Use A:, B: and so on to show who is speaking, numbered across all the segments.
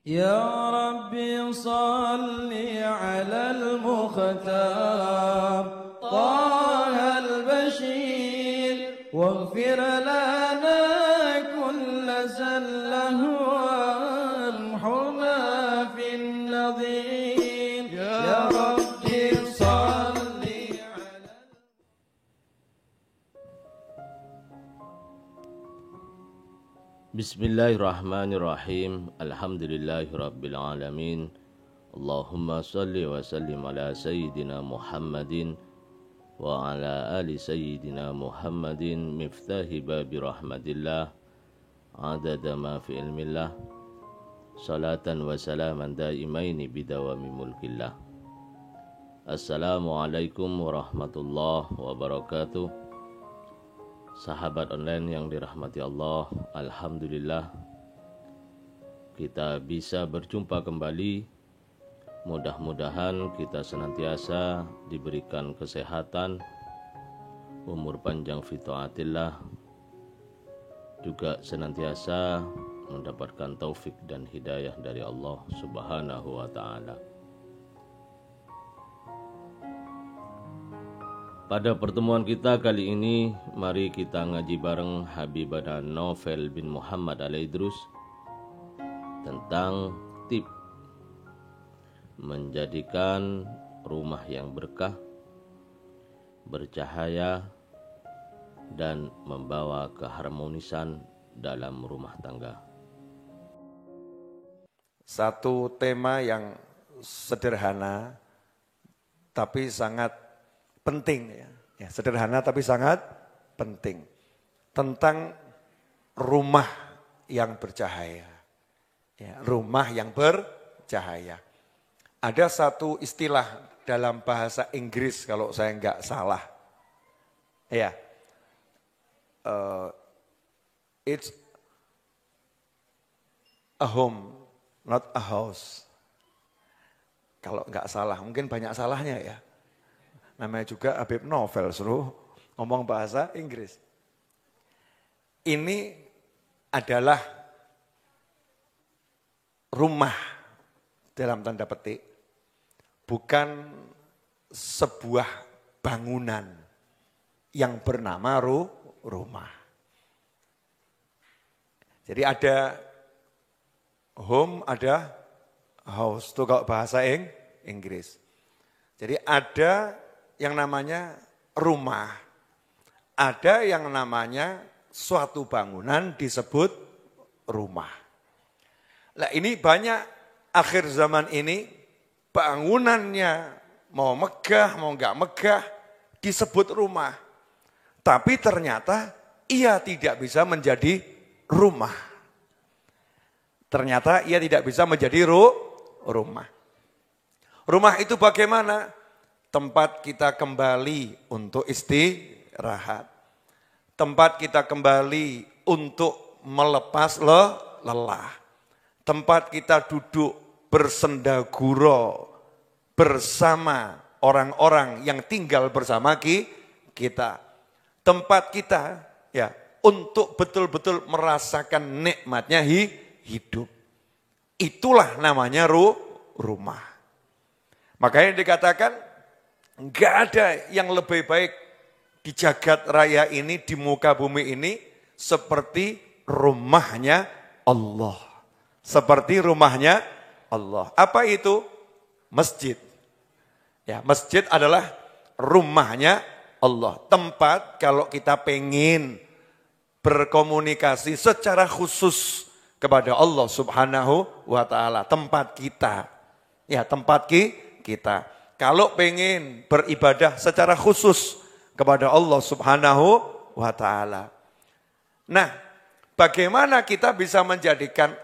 A: يا ربي صل على المختار طه البشير واغفر لنا كل زله وامحنا في النظير يا ربي صل على
B: Bismillahirrahmanirrahim. Alhamdulillahirabbil alamin. Allahumma salli wa sallim ala sayyidina Muhammadin wa ala ali sayyidina Muhammadin miftahi babi rahmatillah adada ma fi ilmillah salatan wa salaman daimaini bidawami mulkillah. Assalamualaikum warahmatullahi wabarakatuh. Sahabat online yang dirahmati Allah, alhamdulillah kita bisa berjumpa kembali. Mudah-mudahan kita senantiasa diberikan kesehatan, umur panjang fi taatillah, juga senantiasa mendapatkan taufik dan hidayah dari Allah Subhanahu wa taala. Pada pertemuan kita kali ini, mari kita ngaji bareng Habibana Novel bin Muhammad Al-Idrus tentang tip menjadikan rumah yang berkah, bercahaya, dan membawa keharmonisan dalam rumah tangga.
C: Satu tema yang sederhana tapi sangat penting ya, sederhana tapi sangat penting tentang rumah yang bercahaya. Ya, rumah yang bercahaya. Ada satu istilah dalam bahasa Inggris kalau saya enggak salah. Ya, it's a home, not a house. Kalau enggak salah, mungkin banyak salahnya ya. Namanya juga Habib Novel, suruh ngomong bahasa Inggris. Ini adalah rumah dalam tanda petik, bukan sebuah bangunan yang bernama rumah. Jadi ada home, ada house, itu kalau bahasa Inggris. Jadi ada yang namanya rumah, ada yang namanya suatu bangunan disebut rumah. Nah ini banyak akhir zaman ini bangunannya mau megah mau enggak megah disebut rumah. Tapi ternyata ia tidak bisa menjadi rumah. Ternyata ia tidak bisa menjadi rumah. Rumah itu bagaimana? Tempat kita kembali untuk istirahat. Tempat kita kembali untuk melepas lelah. Tempat kita duduk bersendaguro bersama orang-orang yang tinggal bersama kita. Tempat kita ya untuk betul-betul merasakan nikmatnya hidup. Itulah namanya rumah. Makanya dikatakan enggak ada yang lebih baik di jagat raya ini, di muka bumi ini, seperti rumahnya Allah. Seperti rumahnya Allah. Apa itu? Masjid. Ya, masjid adalah rumahnya Allah. Tempat kalau kita pengen berkomunikasi secara khusus kepada Allah Subhanahu wa taala. Tempat kita. Ya, tempat kita. Kalau pengen beribadah secara khusus kepada Allah Subhanahu wa taala. Nah, bagaimana kita bisa menjadikan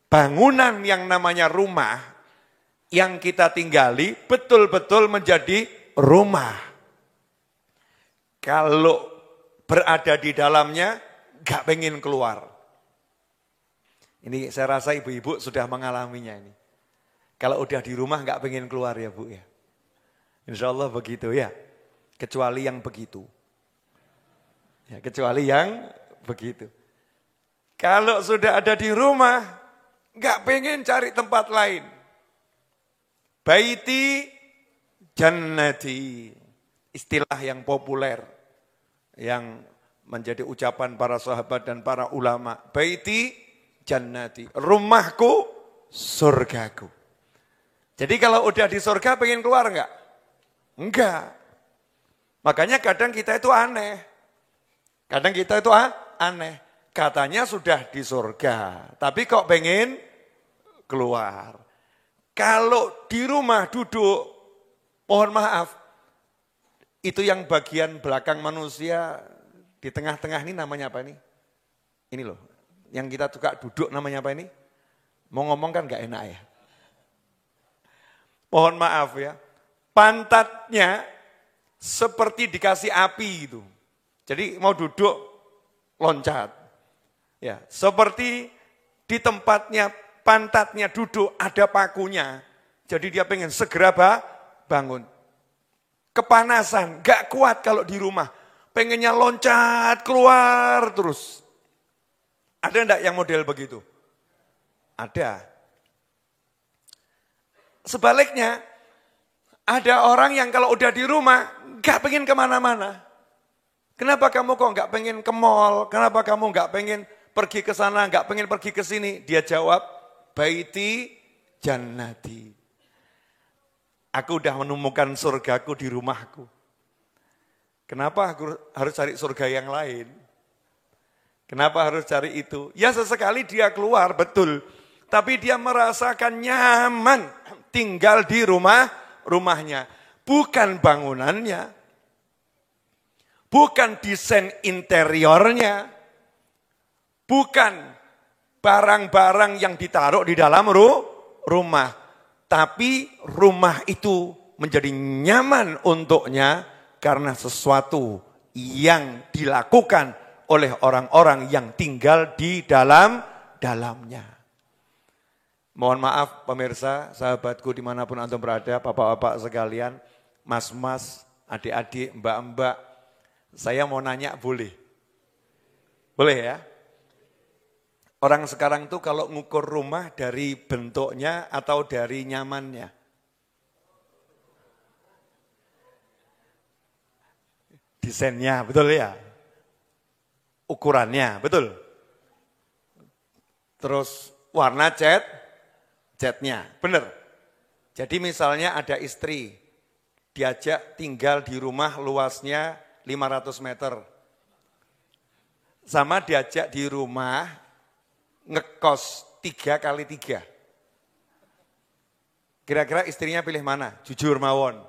C: bangunan yang namanya rumah yang kita tinggali betul-betul menjadi rumah. Kalau berada di dalamnya gak pengen keluar. Ini saya rasa ibu-ibu sudah mengalaminya ini. Kalau udah di rumah gak pengen keluar ya Bu ya. Insya Allah begitu ya. Kecuali yang begitu. Ya, kecuali yang begitu. Kalau sudah ada di rumah, Nggak pengen cari tempat lain. Baiti jannati. Istilah yang populer. Yang menjadi ucapan para sahabat dan para ulama. Baiti jannati. Rumahku, surgaku. Jadi kalau udah di surga pengen keluar enggak? Enggak. Makanya kadang kita itu aneh. Kadang kita itu aneh. Katanya sudah di surga. Tapi kok pengen keluar. Kalau di rumah duduk, mohon maaf, itu yang bagian belakang manusia, di tengah-tengah ini namanya apa ini? Ini loh, yang kita suka duduk namanya apa ini? Mau ngomong kan gak enak ya. Mohon maaf ya, pantatnya seperti dikasih api gitu. Jadi mau duduk, loncat. Ya, seperti di tempatnya, pantatnya duduk, ada pakunya. Jadi dia pengen segera bangun. Kepanasan, gak kuat kalau di rumah. Pengennya loncat, keluar terus. Ada enggak yang model begitu? Ada. Sebaliknya, ada orang yang kalau udah di rumah, gak pengen kemana-mana. Kenapa kamu kok gak pengen ke mall? Kenapa kamu gak pengen pergi ke sana, gak pengen pergi ke sini? Dia jawab, baiti jannati. Aku udah menemukan surgaku di rumahku. Kenapa aku harus cari surga yang lain? Kenapa harus cari itu? Ya sesekali dia keluar, betul. Tapi dia merasakan nyaman tinggal di rumahnya. Bukan bangunannya. Bukan desain interiornya. Bukan barang-barang yang ditaruh di dalam rumah. Tapi rumah itu menjadi nyaman untuknya karena sesuatu yang dilakukan oleh orang-orang yang tinggal di dalamnya. Mohon maaf pemirsa, sahabatku dimanapun antum berada, bapak-bapak sekalian, mas-mas, adik-adik, mbak-mbak, saya mau nanya boleh? Boleh ya? Orang sekarang tuh kalau ngukur rumah dari bentuknya atau dari nyamannya? Desainnya, betul ya? Ukurannya, betul? Terus warna catnya, benar? Jadi misalnya ada istri, diajak tinggal di rumah luasnya 500 meter. Sama diajak di rumah ngekos 3x3. Kira-kira istrinya pilih mana? Jujur mawon.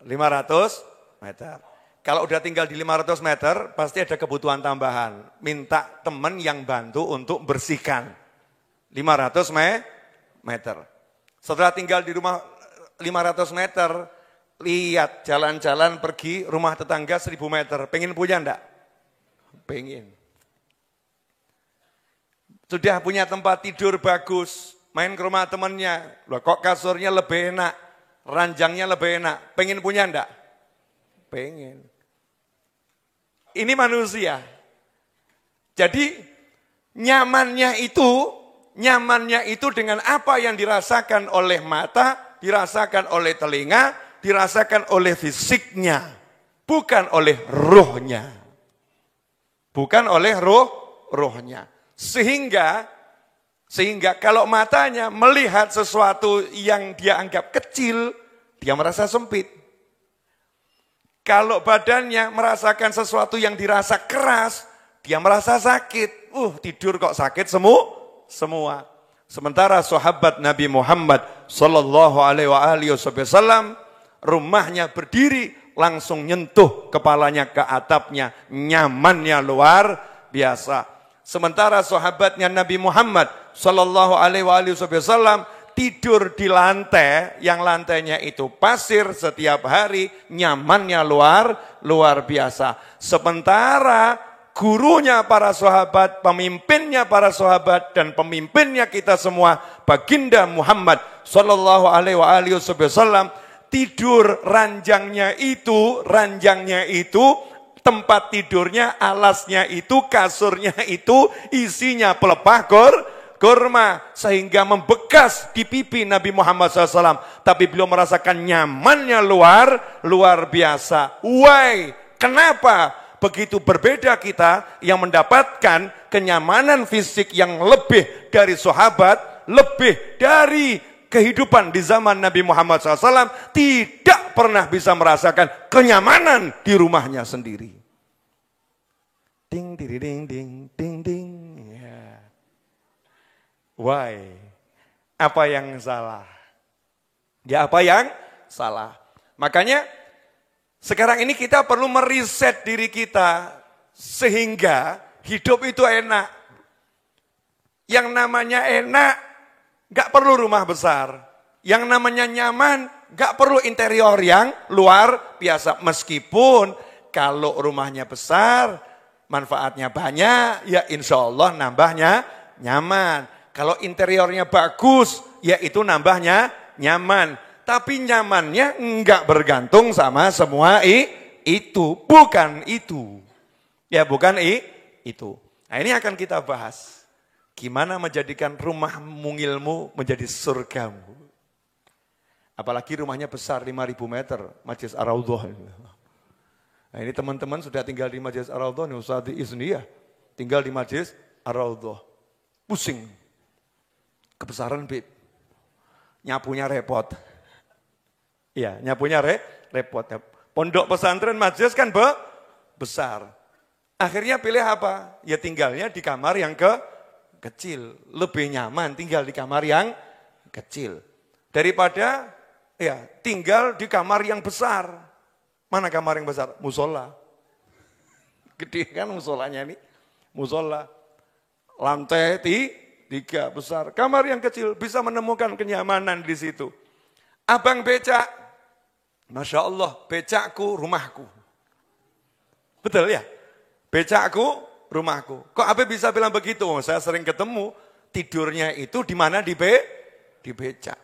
C: 500 meter. Kalau udah tinggal di 500 meter, pasti ada kebutuhan tambahan. Minta teman yang bantu untuk bersihkan. 500 meter. Setelah tinggal di rumah 500 meter, lihat jalan-jalan pergi rumah tetangga 1000 meter. Pengen punya enggak? Pengen. Sudah punya tempat tidur bagus, main ke rumah temannya, loh kok kasurnya lebih enak, ranjangnya lebih enak, pengen punya enggak? Pengen. Ini manusia. Jadi nyamannya itu dengan apa yang dirasakan oleh mata, dirasakan oleh telinga, dirasakan oleh fisiknya, bukan oleh ruhnya. Bukan oleh ruhnya. Sehingga kalau matanya melihat sesuatu yang dia anggap kecil, dia merasa sempit. Kalau badannya merasakan sesuatu yang dirasa keras, dia merasa sakit. Tidur kok sakit semua. Sementara sahabat Nabi Muhammad sallallahu alaihi wasallam rumahnya berdiri langsung nyentuh kepalanya ke atapnya, nyamannya luar biasa. Sementara sahabatnya Nabi Muhammad sallallahu alaihi wasallam tidur di lantai yang lantainya itu pasir setiap hari, nyamannya luar biasa. Sementara gurunya para sahabat, pemimpinnya para sahabat dan pemimpinnya kita semua, baginda Muhammad sallallahu alaihi wasallam tidur ranjangnya itu tempat tidurnya, alasnya itu, kasurnya itu, isinya pelepah kurma sehingga membekas di pipi Nabi Muhammad SAW. Tapi beliau merasakan nyamannya luar biasa. Why? Kenapa? Begitu berbeda kita yang mendapatkan kenyamanan fisik yang lebih dari sahabat, lebih dari kehidupan di zaman Nabi Muhammad SAW, tidak pernah bisa merasakan kenyamanan di rumahnya sendiri. Ding, ding, ding, ding, ding, ding. Ya. Why? Apa yang salah? Ya apa yang salah? Makanya sekarang ini kita perlu meriset diri kita sehingga hidup itu enak. Yang namanya enak gak perlu rumah besar. Yang namanya nyaman gak perlu interior yang luar biasa. Meskipun kalau rumahnya besar, manfaatnya banyak, ya insya Allah nambahnya nyaman. Kalau interiornya bagus, ya itu nambahnya nyaman. Tapi nyamannya enggak bergantung sama semua itu. Bukan itu. Ya bukan itu. Nah ini akan kita bahas. Gimana menjadikan rumah mungilmu menjadi surgamu. Apalagi rumahnya besar 5.000 meter. Majlis Ar-Raudhah. Nah ini teman-teman sudah tinggal di Majlis Ar-Raudhah. Ustaz Isni ya. Tinggal di Majlis Ar-Raudhah. Pusing. Kebesaran Bib. Nyapunya repot. Iya, nyapunya repot. Pondok pesantren majelis kan besar. Akhirnya pilih apa? Ya tinggalnya di kamar yang kecil. Lebih nyaman tinggal di kamar yang kecil. Daripada ya tinggal di kamar yang besar. Mana kamar yang besar? Musola. Gede kan musolanya ini. Musola. Lantai 3 besar. Kamar yang kecil bisa menemukan kenyamanan di situ. Abang becak. Masya Allah, becakku rumahku. Betul ya? Becakku rumahku. Kok Abe bisa bilang begitu? Oh, saya sering ketemu, tidurnya itu di mana? Di becak.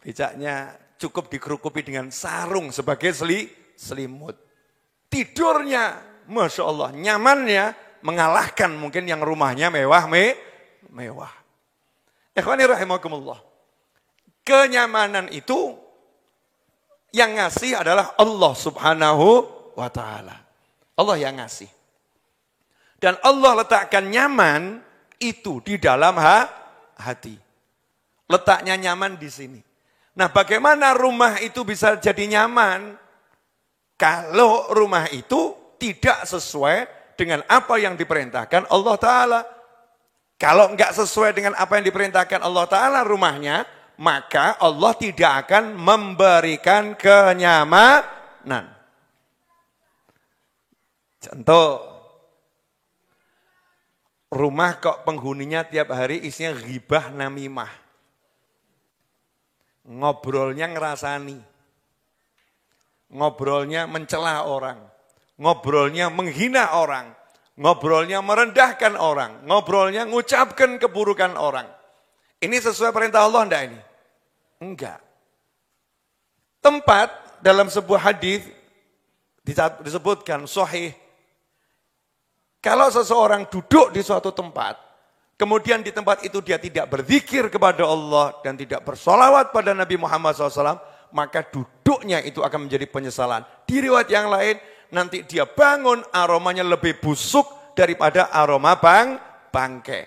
C: Becaknya cukup dikerukupi dengan sarung sebagai selimut. Tidurnya, Masya Allah, nyamannya mengalahkan mungkin yang rumahnya mewah. Ikhwani rahimakumullah. Kenyamanan itu yang ngasih adalah Allah Subhanahu wa ta'ala. Allah yang ngasih. Dan Allah letakkan nyaman itu di dalam hati. Letaknya nyaman di sini. Nah, bagaimana rumah itu bisa jadi nyaman? Kalau rumah itu tidak sesuai dengan apa yang diperintahkan Allah Ta'ala. Kalau enggak sesuai dengan apa yang diperintahkan Allah Ta'ala rumahnya, maka Allah tidak akan memberikan kenyamanan. Contoh, rumah kok penghuninya tiap hari isinya ghibah namimah. Ngobrolnya ngerasani. Ngobrolnya mencela orang. Ngobrolnya menghina orang. Ngobrolnya merendahkan orang. Ngobrolnya ngucapkan keburukan orang. Ini sesuai perintah Allah enggak ini? Enggak. Tempat dalam sebuah hadis disebutkan sahih. Kalau seseorang duduk di suatu tempat, kemudian di tempat itu dia tidak berzikir kepada Allah dan tidak bersolawat pada Nabi Muhammad SAW, maka duduknya itu akan menjadi penyesalan. Di riwayat yang lain, nanti dia bangun aromanya lebih busuk daripada aroma bangkai.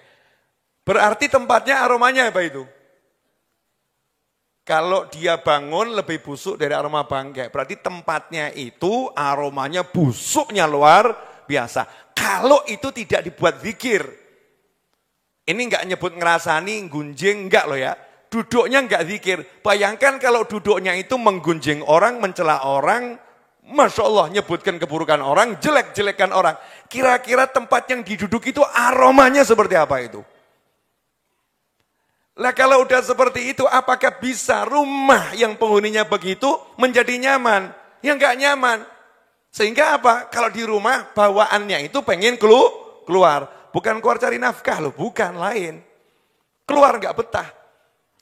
C: Berarti tempatnya aromanya apa itu? Kalau dia bangun lebih busuk dari aroma bangkai, berarti tempatnya itu aromanya busuknya luar biasa. Kalau itu tidak dibuat zikir, ini enggak nyebut ngerasani, gunjing, enggak loh ya. Duduknya enggak zikir. Bayangkan kalau duduknya itu menggunjing orang, mencela orang, Masya Allah nyebutkan keburukan orang, jelek-jelekan orang. Kira-kira tempat yang diduduk itu aromanya seperti apa itu? Lah kalau udah seperti itu, apakah bisa rumah yang penghuninya begitu menjadi nyaman? Ya enggak nyaman. Sehingga apa? Kalau di rumah bawaannya itu pengen keluar. Bukan keluar cari nafkah loh, bukan lain. Keluar enggak betah.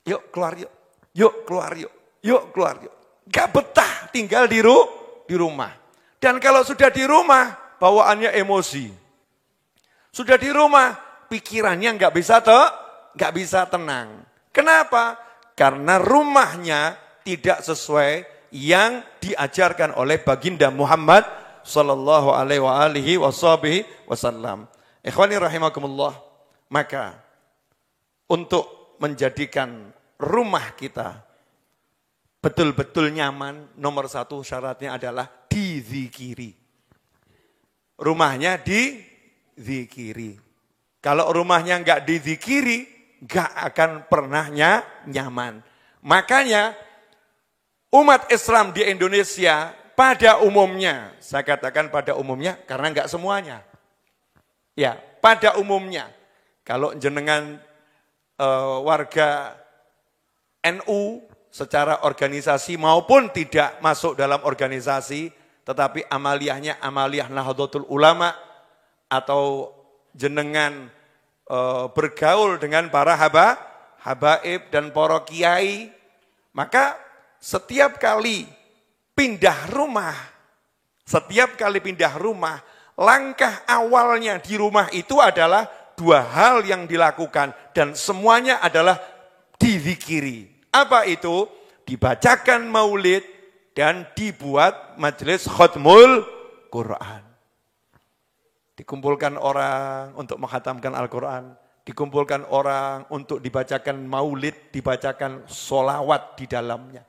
C: Yuk keluar yuk. Yuk keluar yuk. Yuk keluar yuk. Enggak betah tinggal di rumah. Dan kalau sudah di rumah, bawaannya emosi. Sudah di rumah, pikirannya nggak bisa tenang. Kenapa? Karena rumahnya tidak sesuai yang diajarkan oleh baginda Muhammad sallallahu alaihi wasallam. Ikhwani rahimakumullah. Maka untuk menjadikan rumah kita betul-betul nyaman, nomor satu syaratnya adalah dizikiri. Rumahnya dizikiri. Kalau rumahnya enggak dizikiri, enggak akan pernah nyaman. Makanya umat Islam di Indonesia pada umumnya, saya katakan pada umumnya karena enggak semuanya. Ya, pada umumnya. Kalau jenengan warga NU secara organisasi maupun tidak masuk dalam organisasi, tetapi amaliyahnya amaliyah Nahdlatul Ulama, atau jenengan bergaul dengan para habaib dan para kiai, maka setiap kali pindah rumah, langkah awalnya di rumah itu adalah dua hal yang dilakukan dan semuanya adalah dizikiri. Apa itu? Dibacakan maulid dan dibuat majelis khatmul Quran. Dikumpulkan orang untuk menghatamkan Al-Quran, dikumpulkan orang untuk dibacakan maulid, dibacakan sholawat di dalamnya.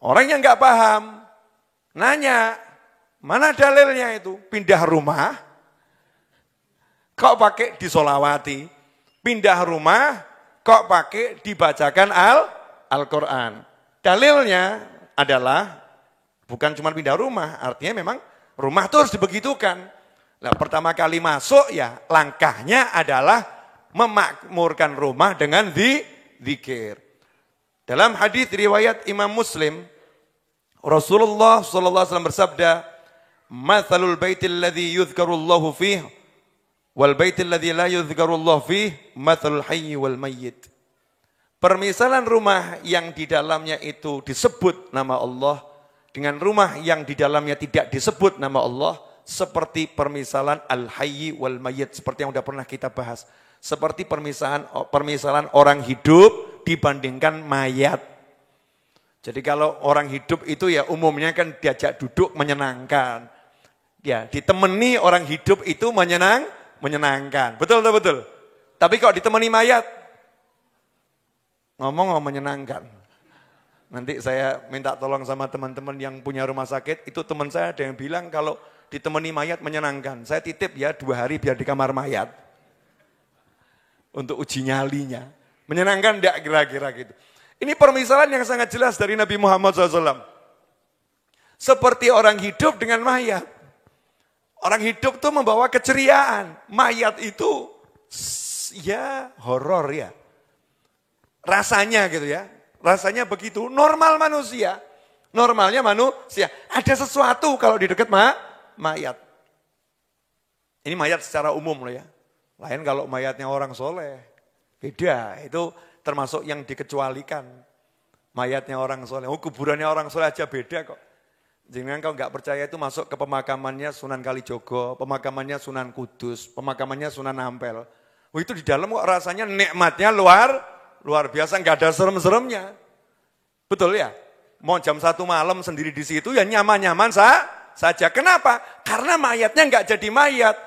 C: Orang yang nggak paham, nanya, mana dalilnya itu? Pindah rumah, kok pakai disolawati? Pindah rumah, kok pakai dibacakan Al-Quran? Dalilnya adalah bukan cuma pindah rumah, artinya memang rumah itu harus dibegitukan. Nah, pertama kali masuk ya langkahnya adalah memakmurkan rumah dengan zikir. Dalam hadis riwayat Imam Muslim, Rasulullah SAW bersabda, "Matsalul baitil ladzi yuzkarullahu fihi wal baitil ladzi la yuzkarullahu fihi matsalul hayyi wal mayyit." Permisalan rumah yang di dalamnya itu disebut nama Allah dengan rumah yang di dalamnya tidak disebut nama Allah, seperti permisalan al-hayyi wal mayyit, seperti yang sudah pernah kita bahas. Seperti permisalan orang hidup dibandingkan mayat. Jadi kalau orang hidup itu ya umumnya kan diajak duduk menyenangkan. Ya, ditemani orang hidup itu menyenangkan. Betul. Tapi kalau ditemani mayat, ngomong menyenangkan. Nanti saya minta tolong sama teman-teman yang punya rumah sakit, itu teman saya ada yang bilang kalau ditemani mayat menyenangkan. Saya titip ya 2 hari biar di kamar mayat. Untuk uji nyalinya. Menyenangkan enggak kira-kira gitu. Ini permisalan yang sangat jelas dari Nabi Muhammad SAW. Seperti orang hidup dengan mayat. Orang hidup itu membawa keceriaan. Mayat itu ya horor ya. Rasanya gitu ya. Rasanya begitu. Normal manusia. Normalnya manusia. Ada sesuatu kalau di dekat mayat. Ini mayat secara umum loh ya. Lain kalau mayatnya orang soleh. Beda. Itu termasuk yang dikecualikan. Mayatnya orang soleh. Oh, kuburannya orang soleh aja beda kok. Jangan kau nggak percaya itu masuk ke pemakamannya Sunan Kalijogo, pemakamannya Sunan Kudus, pemakamannya Sunan Ampel. Oh, itu di dalam kok rasanya nikmatnya luar biasa, nggak ada serem-seremnya. Betul ya? Mau jam 1 malam sendiri di situ ya nyaman-nyaman saja. Kenapa? Karena mayatnya nggak jadi mayat.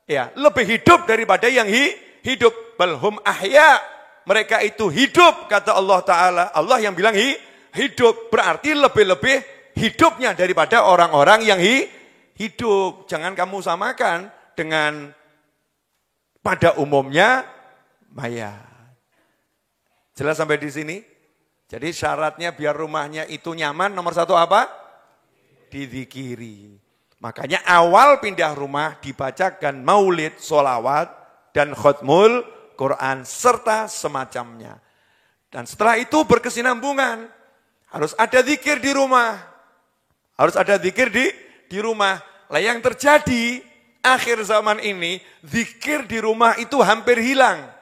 C: Ya, lebih hidup daripada yang hidup. Balhum ahya. Mereka itu hidup, kata Allah Ta'ala. Allah yang bilang hidup. Berarti lebih-lebih hidupnya daripada orang-orang yang hidup. Jangan kamu samakan dengan pada umumnya mayat. Jelas sampai di sini? Jadi syaratnya biar rumahnya itu nyaman, nomor 1 apa? Dizikiri. Makanya awal pindah rumah dibacakan maulid, sholawat, dan khatmul Quran, serta semacamnya. Dan setelah itu berkesinambungan. Harus ada zikir di rumah. Harus ada zikir di rumah. Lah yang terjadi akhir zaman ini, zikir di rumah itu hampir hilang.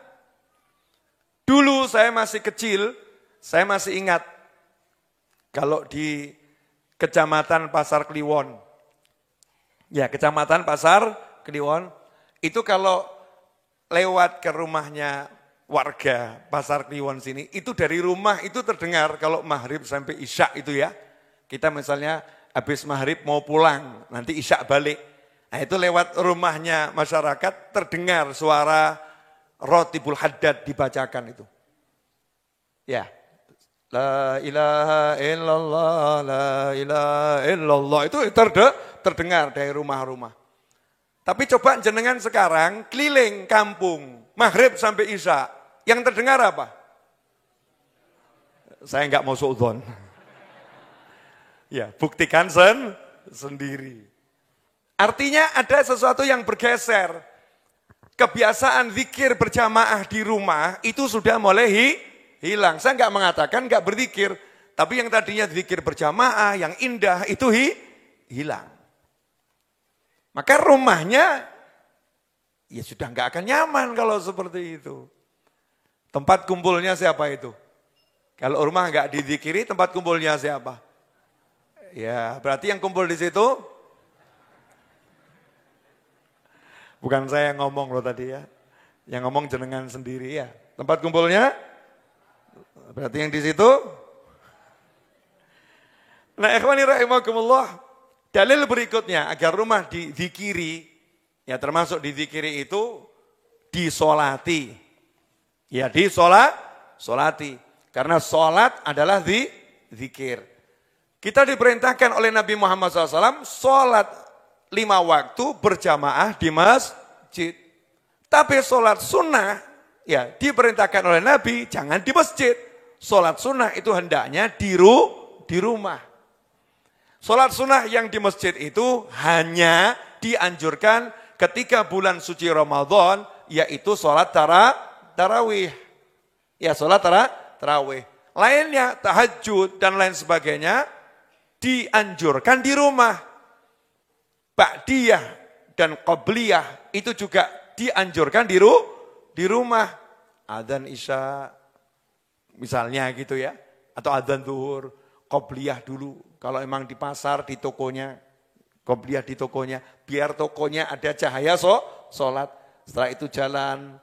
C: Dulu saya masih kecil, saya masih ingat. Kalau di Kecamatan Pasar Kliwon. Ya, Kecamatan Pasar Kliwon. Itu kalau lewat ke rumahnya warga Pasar Kliwon sini, itu dari rumah itu terdengar kalau maghrib sampai isya itu ya. Kita misalnya habis maghrib mau pulang, nanti isya balik. Nah itu lewat rumahnya masyarakat terdengar suara Rotibul Haddad dibacakan itu. Ya, la ilaha illallah, la ilaha illallah, itu terdengar dari rumah-rumah. Tapi coba jenengan sekarang keliling kampung, maghrib sampai isya, yang terdengar apa? Saya enggak mau suudzon. Ya, buktikan sendiri. Artinya ada sesuatu yang bergeser. Kebiasaan zikir berjamaah di rumah itu sudah mulai hilang. Saya enggak mengatakan enggak berzikir, tapi yang tadinya zikir berjamaah yang indah itu hilang. Maka rumahnya ya sudah enggak akan nyaman kalau seperti itu. Tempat kumpulnya siapa itu? Kalau rumah enggak dizikiri, tempat kumpulnya siapa? Ya, berarti yang kumpul di situ bukan saya yang ngomong loh tadi ya. Yang ngomong jenengan sendiri ya. Tempat kumpulnya berarti yang di situ. Nah, ikhwani rahimakumullah, dalil berikutnya agar rumah dizikiri, ya termasuk dizikiri itu disolati. Ya disolati. Karena solat adalah zikir. Kita diperintahkan oleh Nabi Muhammad SAW solat 5 waktu berjamaah di masjid. Tapi solat sunnah ya diperintahkan oleh Nabi jangan di masjid. Solat sunnah itu hendaknya di rumah. Solat sunnah yang di masjid itu hanya dianjurkan ketika bulan suci Ramadan, yaitu solat tarawih. Ya solat tarawih. Lainnya tahajud dan lain sebagainya dianjurkan di rumah. Ba'diyah dan qobliyah itu juga dianjurkan di rumah. Adzan isya misalnya gitu ya. Atau adzan zuhur, qobliyah dulu. Kalau emang di pasar, di tokonya, qobliyah di tokonya. Biar tokonya ada cahaya sholat. Setelah itu jalan,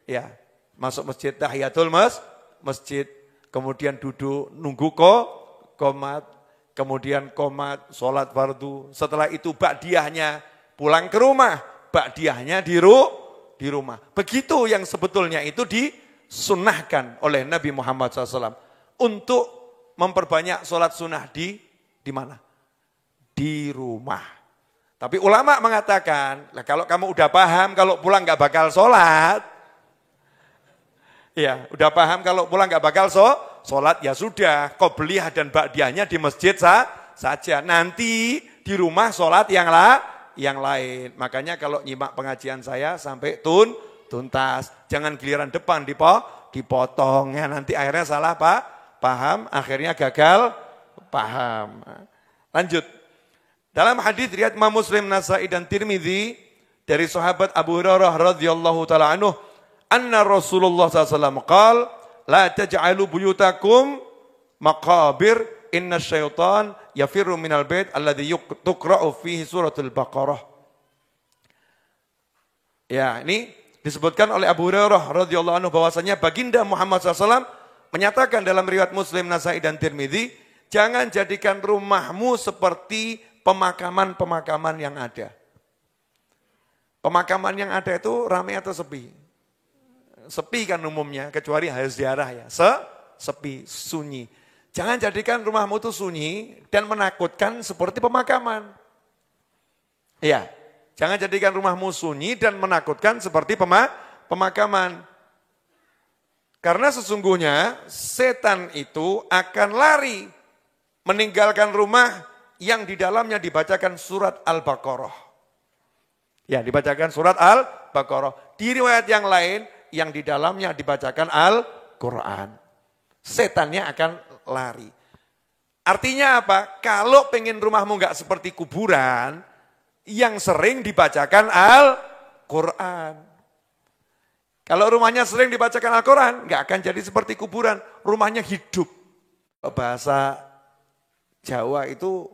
C: ya masuk masjid, tahiyatul masjid. Kemudian duduk, nunggu qomat. Kemudian qomat, sholat fardu. Setelah itu ba'diyahnya pulang ke rumah. Ba'diyahnya di rumah. Begitu yang sebetulnya itu disunnahkan oleh Nabi Muhammad SAW. Untuk memperbanyak sholat sunnah di mana? Di rumah. Tapi ulama mengatakan, lah kalau kamu udah paham kalau pulang gak bakal sholat. Ya, udah paham kalau pulang gak bakal sholat, ya sudah, qobliyah dan ba'diyahnya di masjid saja. Nanti di rumah sholat yang lain. Makanya kalau nyimak pengajian saya sampai tuntas. Jangan giliran depan dipotong. Ya, nanti akhirnya salah paham, akhirnya gagal paham. Lanjut. Dalam hadis riwayat Imam Muslim, Nasa'i dan Tirmidzi dari sahabat Abu Hurairah radhiyallahu taala anhu, anna Rasulullah SAW qala la taj'alu buyutakum maqabir inna syaitan yafirru minal bait alladhi tuqra'u fihi suratul Baqarah. Ya, ini disebutkan oleh Abu Hurairah radhiyallahu anhu bahwasanya baginda Muhammad SAW menyatakan dalam riwayat Muslim, Nasa'i dan Tirmidzi, jangan jadikan rumahmu seperti pemakaman-pemakaman yang ada. Pemakaman yang ada itu ramai atau sepi? Sepi kan umumnya, kecuali hari ziarah ya. Sepi, sunyi. Jangan jadikan rumahmu itu sunyi dan menakutkan seperti pemakaman. Iya, jangan jadikan rumahmu sunyi dan menakutkan seperti pemakaman. Karena sesungguhnya setan itu akan lari meninggalkan rumah yang di dalamnya dibacakan surat Al-Baqarah. Ya, dibacakan surat Al-Baqarah. Di riwayat yang lain, yang di dalamnya dibacakan Al-Quran. Setannya akan lari. Artinya apa? Kalau pengen rumahmu enggak seperti kuburan, yang sering dibacakan Al-Quran. Kalau rumahnya sering dibacakan Al-Quran, enggak akan jadi seperti kuburan. Rumahnya hidup. Bahasa Jawa itu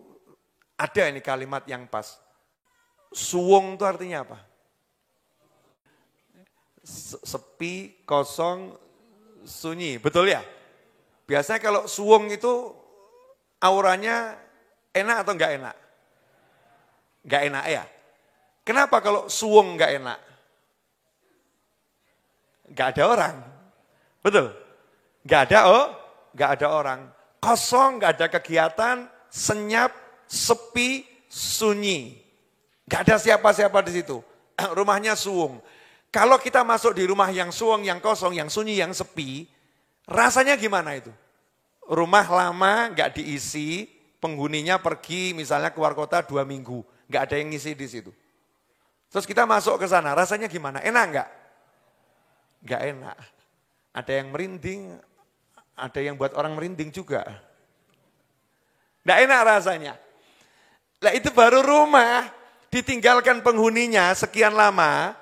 C: ada ini kalimat yang pas. Suwung itu artinya apa? sepi, kosong, sunyi. Betul ya? Biasanya kalau suwung itu auranya enak atau enggak enak? Enggak enak ya? Kenapa kalau suwung enggak enak? Enggak ada orang. Betul? Enggak ada enggak ada orang. Kosong, enggak ada kegiatan, senyap, sepi, sunyi. Enggak ada siapa-siapa di situ. Rumahnya suwung. Kalau kita masuk di rumah yang suwung, yang kosong, yang sunyi, yang sepi, rasanya gimana itu? Rumah lama enggak diisi, penghuninya pergi misalnya keluar kota 2 minggu, enggak ada yang ngisi di situ. Terus kita masuk ke sana, rasanya gimana? Enak enggak? Enggak enak. Ada yang merinding, ada yang buat orang merinding juga. Enggak enak rasanya. Lah itu baru rumah, ditinggalkan penghuninya sekian lama,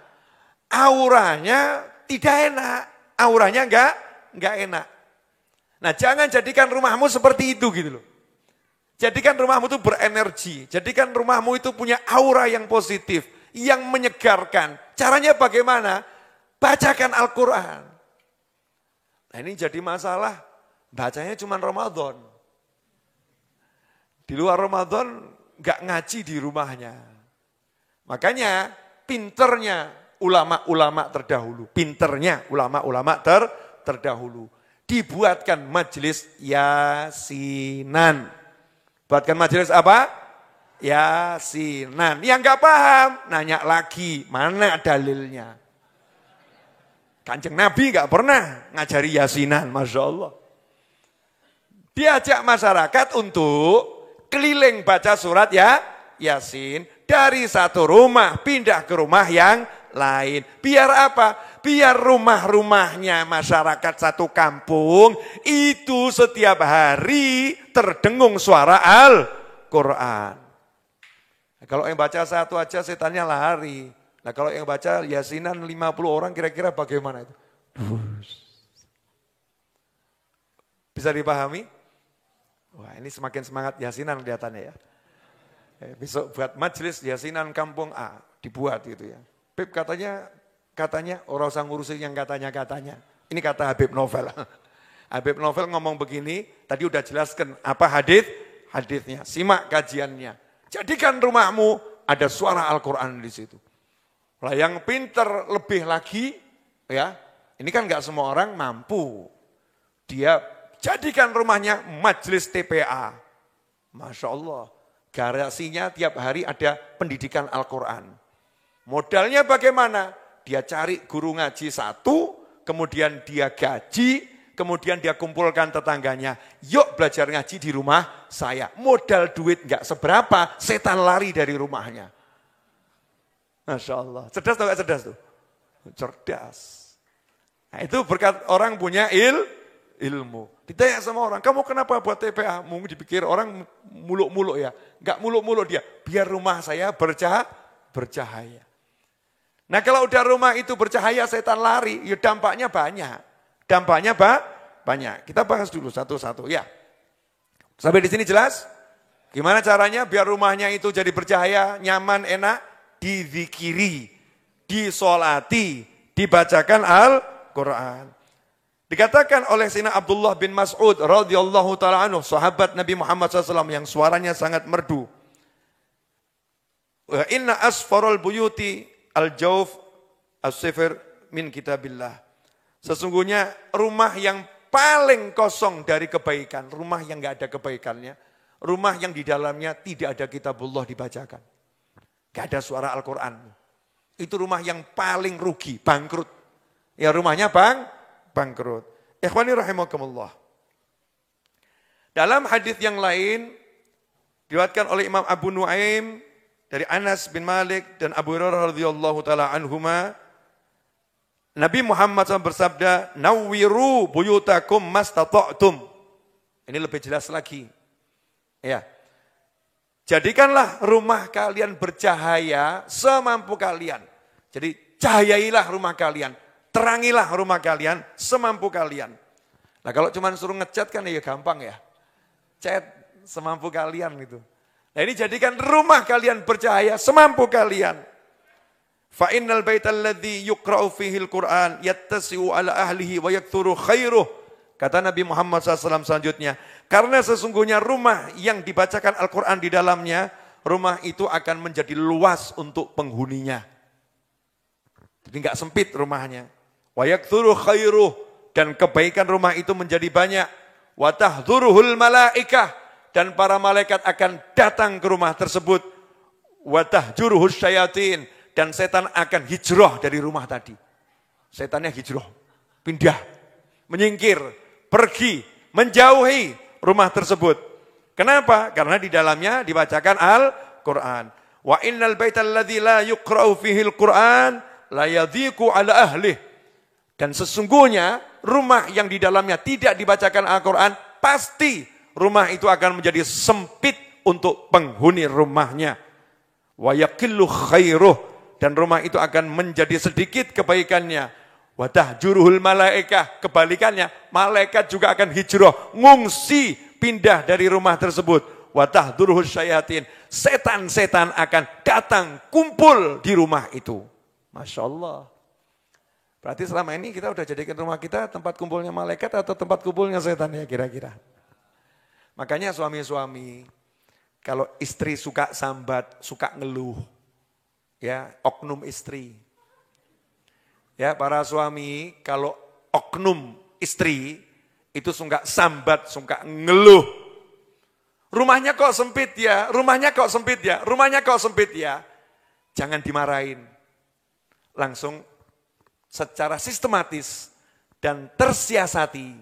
C: auranya tidak enak. Auranya enggak enak. Nah jangan jadikan rumahmu seperti itu gitu loh. Jadikan rumahmu itu berenergi. Jadikan rumahmu itu punya aura yang positif, yang menyegarkan. Caranya bagaimana? Bacakan Al-Quran. Nah ini jadi masalah, bacanya cuma Ramadan. Di luar Ramadan enggak ngaji di rumahnya. Makanya pinternya ulama-ulama terdahulu. Pinternya ulama-ulama terdahulu. Dibuatkan majelis yasinan. Buatkan majelis apa? Yasinan. Yang enggak paham, nanya lagi, mana dalilnya? Kanjeng Nabi enggak pernah ngajari yasinan, Masya Allah. Diajak masyarakat untuk keliling baca surat Yasin. Dari satu rumah pindah ke rumah yang lain. Biar apa? Biar rumah-rumahnya masyarakat satu kampung itu setiap hari terdengung suara Al-Quran. Nah, kalau yang baca satu aja setannya lari. Nah kalau yang baca yasinan 50 orang kira-kira bagaimana itu? Bisa dipahami? Wah ini semakin semangat yasinan kelihatannya ya. Besok buat majelis yasinan kampung A dibuat gitu ya. Habib katanya orang usah ngurusin yang katanya. Ini kata Habib Novel. Habib Novel ngomong begini, tadi udah jelaskan apa hadisnya. Simak kajiannya. Jadikan rumahmu ada suara Al-Quran di situ. Lah yang pinter lebih lagi ya, ini kan nggak semua orang mampu. Dia jadikan rumahnya majelis TPA. Masya Allah. Garasinya tiap hari ada pendidikan Al-Quran. Modalnya bagaimana? Dia cari guru ngaji satu, kemudian dia gaji, kemudian dia kumpulkan tetangganya. Yuk belajar ngaji di rumah saya. Modal duit nggak seberapa, setan lari dari rumahnya. Masya Allah. Cerdas atau nggak cerdas tuh? Cerdas. Nah, itu berkat orang punya ilmu. Ditanya sama orang, kamu kenapa buat TPA? Mungkin dipikir orang muluk-muluk ya. Enggak muluk-muluk dia, biar rumah saya bercahaya. Nah kalau udah rumah itu bercahaya, setan lari, ya dampaknya banyak. Dampaknya banyak. Kita bahas dulu satu-satu ya. Sampai di sini jelas? Gimana caranya biar rumahnya itu jadi bercahaya, nyaman, enak? Dizikiri, disolati, dibacakan Al-Quran. Dikatakan oleh Sayyidina Abdullah bin Mas'ud radhiyallahu taala anhu, sahabat Nabi Muhammad SAW yang suaranya sangat merdu. Wa inna asfarul buyuti al-jawf as-sifr min kitabillah. Sesungguhnya rumah yang paling kosong dari kebaikan, rumah yang enggak ada kebaikannya, rumah yang di dalamnya tidak ada kitabullah dibacakan. Enggak ada suara Al-Quran. Itu rumah yang paling rugi, bangkrut. Ya rumahnya bangkrut. Ikhwani rahimakumullah. Dalam hadis yang lain diriwayatkan oleh Imam Abu Nuaim dari Anas bin Malik dan Abu Hurairah radhiyallahu taala anhuma, Nabi Muhammad SAW bersabda, "Nawwiru buyutakum mastata'tum." Ini lebih jelas lagi. Ya. Jadikanlah rumah kalian bercahaya semampu kalian. Jadi cahayailah rumah kalian. Terangilah rumah kalian semampu kalian. Nah kalau cuma suruh ngecat kan ya gampang ya. Cat semampu kalian gitu. Nah ini jadikan rumah kalian bercahaya semampu kalian. Fa innal baital ladzi yuqra'u fihi al-Qur'an yattasi'u ala ahlihi wa yakthuru khairuh. Kata Nabi Muhammad SAW selanjutnya, karena sesungguhnya rumah yang dibacakan Al-Quran di dalamnya, rumah itu akan menjadi luas untuk penghuninya. Jadi enggak sempit rumahnya. Wa yakthuru khairuh, dan kebaikan rumah itu menjadi banyak. Wa tahdhuruhul malaikah, dan para malaikat akan datang ke rumah tersebut. Wa tahjuruhus syayatin, dan setan akan hijrah dari rumah tadi. Setannya hijrah, pindah, menyingkir, pergi, menjauhi rumah tersebut. Kenapa? Karena di dalamnya dibacakan Al-Quran. Wa innal baital ladzi la yuqra'u fihi al-Quran la yadhiqu ala ahlih. Dan sesungguhnya rumah yang di dalamnya tidak dibacakan Al-Quran, pasti rumah itu akan menjadi sempit untuk penghuni rumahnya. Wa yaqillu khairuh, dan rumah itu akan menjadi sedikit kebaikannya. Wa tahjuruhul malaikah, kebalikannya, malaikat juga akan hijrah, ngungsi, pindah dari rumah tersebut. Wa tahduruhus syayatin, setan-setan akan datang, kumpul di rumah itu. Masya Allah. Berarti selama ini kita udah jadikan rumah kita tempat kumpulnya malaikat atau tempat kumpulnya setan ya kira-kira. Makanya suami-suami, kalau istri suka sambat, suka ngeluh, ya oknum istri. Ya, para suami kalau oknum istri itu suka sambat, suka ngeluh. Rumahnya kok sempit ya, rumahnya kok sempit ya, rumahnya kok sempit ya. Jangan dimarahin. Langsung secara sistematis dan tersiasati.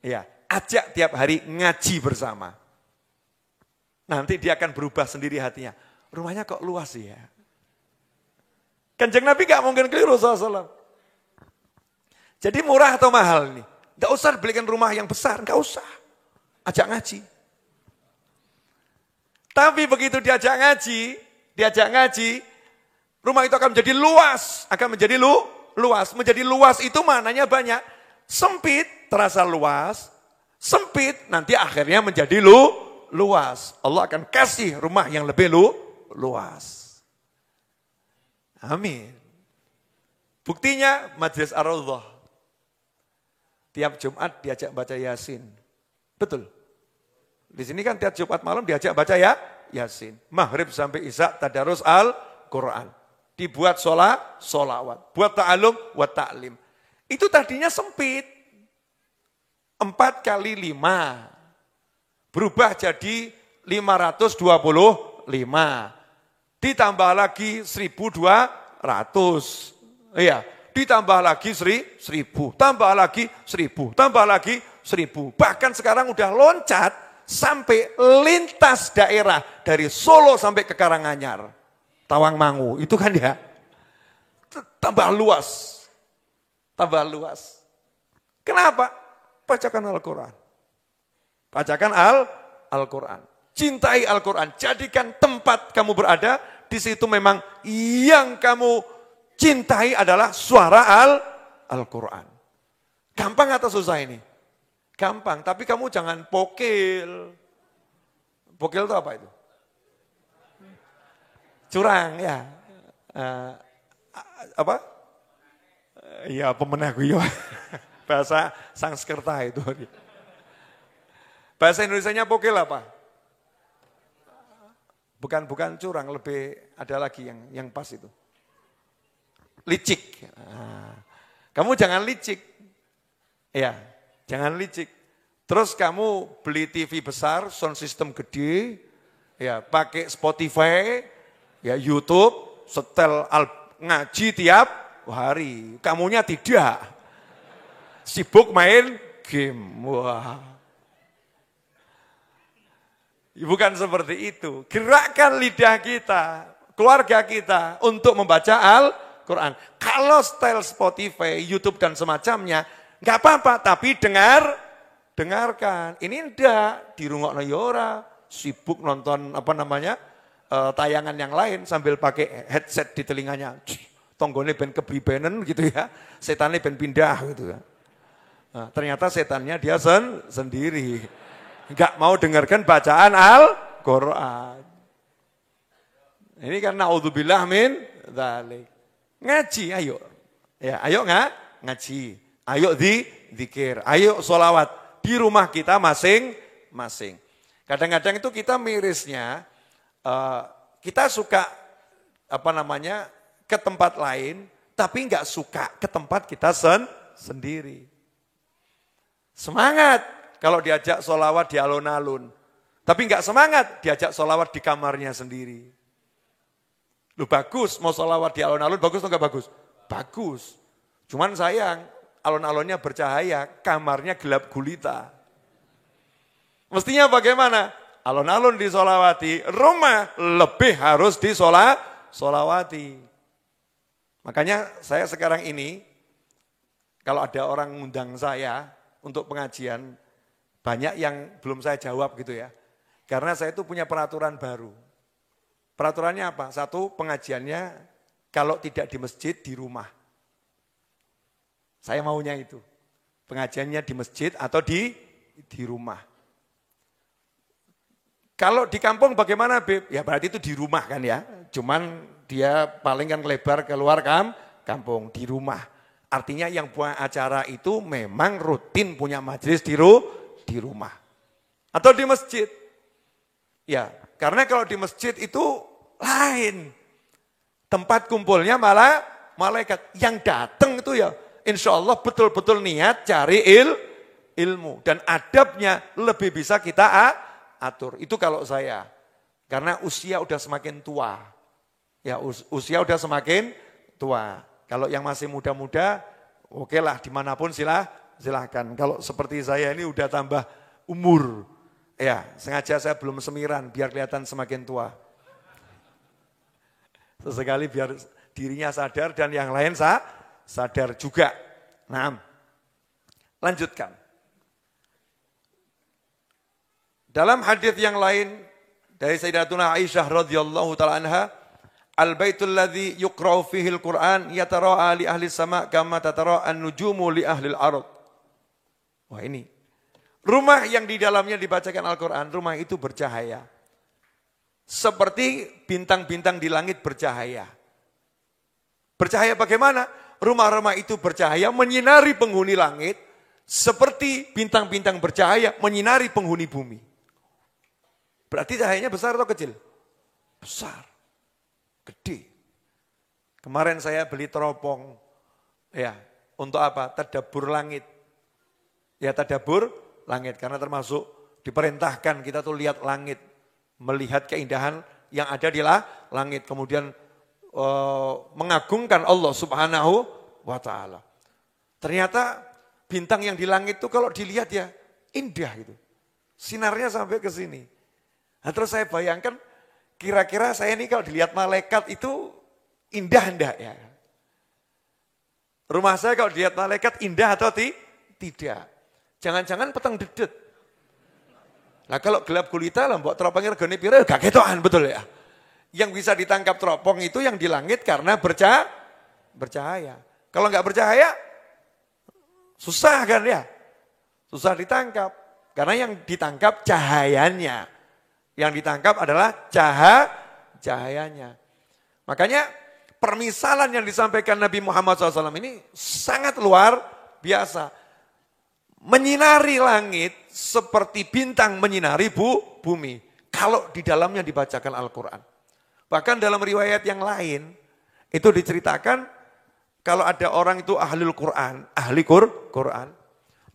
C: Ya, ajak tiap hari ngaji bersama. Nanti dia akan berubah sendiri hatinya. Rumahnya kok luas ya. Kanjeng Nabi gak mungkin keliru SAW. Jadi murah atau mahal nih? Gak usah belikan rumah yang besar, gak usah. Ajak ngaji. Tapi begitu diajak ngaji, rumah itu akan menjadi luas. Luas. Menjadi luas itu maknanya banyak. Sempit, terasa luas. Sempit, nanti akhirnya menjadi luas. Allah akan kasih rumah yang lebih luas. Amin. Buktinya Majelis Ar-Raudhah. Tiap Jumat diajak baca Yasin. Betul. Di sini kan tiap Jumat malam diajak baca Yasin. Maghrib sampai Isya tadarus Al-Quran. Dibuat sholawat. Buat ta'alum, buat ta'lim. Itu tadinya sempit. 4 kali 5. Berubah jadi 525. Ditambah lagi 1.200, iya. Ditambah lagi 1.000, tambah lagi 1.000, tambah lagi 1.000. Bahkan sekarang udah loncat sampai lintas daerah dari Solo sampai ke Karanganyar, Tawangmangu. Itu kan ya, tambah luas, Kenapa? Bacakan Al-Quran, bacakan Al-Quran. Cintai Al-Quran, jadikan tempat kamu berada, di situ memang yang kamu cintai adalah suara Al-Quran. Gampang atau susah ini? Gampang, tapi kamu jangan pokil. Pokil itu apa itu? Curang ya. Apa? Ya pemenah guyon. Bahasa Sanskerta itu. Bahasa Indonesianya pokil apa? Bukan curang, lebih ada lagi yang pas itu. Licik. Nah, kamu jangan licik. Ya, jangan licik. Terus kamu beli TV besar, sound system gede, ya pakai Spotify, ya YouTube, setel ngaji tiap hari. Kamunya tidak. Sibuk main game. Wah. Bukan seperti itu. Gerakkan lidah kita, keluarga kita untuk membaca Al-Quran. Kalau style Spotify, YouTube dan semacamnya, nggak apa-apa. Tapi dengarkan. Ini ndak dirungokno ya ora. Sibuk nonton tayangan yang lain sambil pakai headset di telinganya. Tonggone ben kebribenen gitu ya. Setannya ben pindah gitu ya. Nah, ternyata setannya dia sendiri. Enggak mau dengarkan bacaan Al-Quran. Ini kan naudzubillah min dzalik. Ngaji, ayo. Ya, ayo ngaji. Ayo zikir, ayo sholawat di rumah kita masing-masing. Kadang-kadang itu kita mirisnya, kita suka ke tempat lain, tapi nggak suka ke tempat kita sendiri. Semangat kalau diajak sholawat di alun-alun, tapi nggak semangat diajak sholawat di kamarnya sendiri. Lu bagus, mau sholawat di alun-alun bagus atau nggak bagus? Bagus. Cuman sayang, alun-alunnya bercahaya, kamarnya gelap gulita. Mestinya bagaimana? Alun-alun disolawati, rumah lebih harus disolawati. Makanya saya sekarang ini, kalau ada orang ngundang saya untuk pengajian, banyak yang belum saya jawab gitu ya. Karena saya itu punya peraturan baru. Peraturannya apa? Satu, pengajiannya kalau tidak di masjid, di rumah. Saya maunya itu. Pengajiannya di masjid atau di rumah. Kalau di kampung bagaimana, Beb? Ya berarti itu di rumah kan ya. Cuman dia paling kan lebar keluar kampung, di rumah. Artinya yang buat acara itu memang rutin punya majelis di rumah. Atau di masjid. Ya, karena kalau di masjid itu lain. Tempat kumpulnya malah malaikat. Yang datang itu ya insya Allah betul-betul niat cari ilmu. Dan adabnya lebih bisa kita atur. Itu kalau saya. Karena usia udah semakin tua. Ya usia udah semakin tua. Kalau yang masih muda-muda, oke lah dimanapun silahkan. Kalau seperti saya ini udah tambah umur. Ya sengaja saya belum semiran biar kelihatan semakin tua. Sesekali biar dirinya sadar dan yang lain sadar juga. Nah, lanjutkan. Dalam hadis yang lain dari Sayyidatuna Aisyah radhiyallahu taala anha, al-baitul ladzi yuqra'u fihi al-Qur'an yatara'a li ahli sama' kama tatara'a an-nujumu li ahli al-ard. Wah ini. Rumah yang di dalamnya dibacakan Al-Qur'an, rumah itu bercahaya. Seperti bintang-bintang di langit bercahaya. Bercahaya bagaimana? Rumah-rumah itu bercahaya menyinari penghuni langit seperti bintang-bintang bercahaya menyinari penghuni bumi. Berarti cahayanya besar atau kecil? Besar. Gede. Kemarin saya beli teropong. Ya, untuk apa? Tadabbur langit. Ya, tadabbur langit karena termasuk diperintahkan kita tuh lihat langit, melihat keindahan yang ada di langit, kemudian mengagungkan Allah Subhanahu wa taala. Ternyata bintang yang di langit itu kalau dilihat ya indah gitu. Sinarnya sampai ke sini. Nah, terus saya bayangkan kira-kira saya ini kalau dilihat malaikat itu indah enggak ya? Rumah saya kalau dilihat malaikat indah atau tidak? Jangan-jangan peteng dedet. Nah kalau gelap gulita lah mbok teropongnya regane pira gak ketokan betul ya. Yang bisa ditangkap teropong itu yang di langit karena bercahaya. Kalau nggak bercahaya, susah kan ya? Susah ditangkap. Karena yang ditangkap cahayanya. Yang ditangkap adalah cahayanya. Makanya permisalan yang disampaikan Nabi Muhammad SAW ini sangat luar biasa. Menyinari langit seperti bintang menyinari bumi. Kalau di dalamnya dibacakan Al-Quran. Bahkan dalam riwayat yang lain, itu diceritakan kalau ada orang itu ahlul Quran, ahli Quran,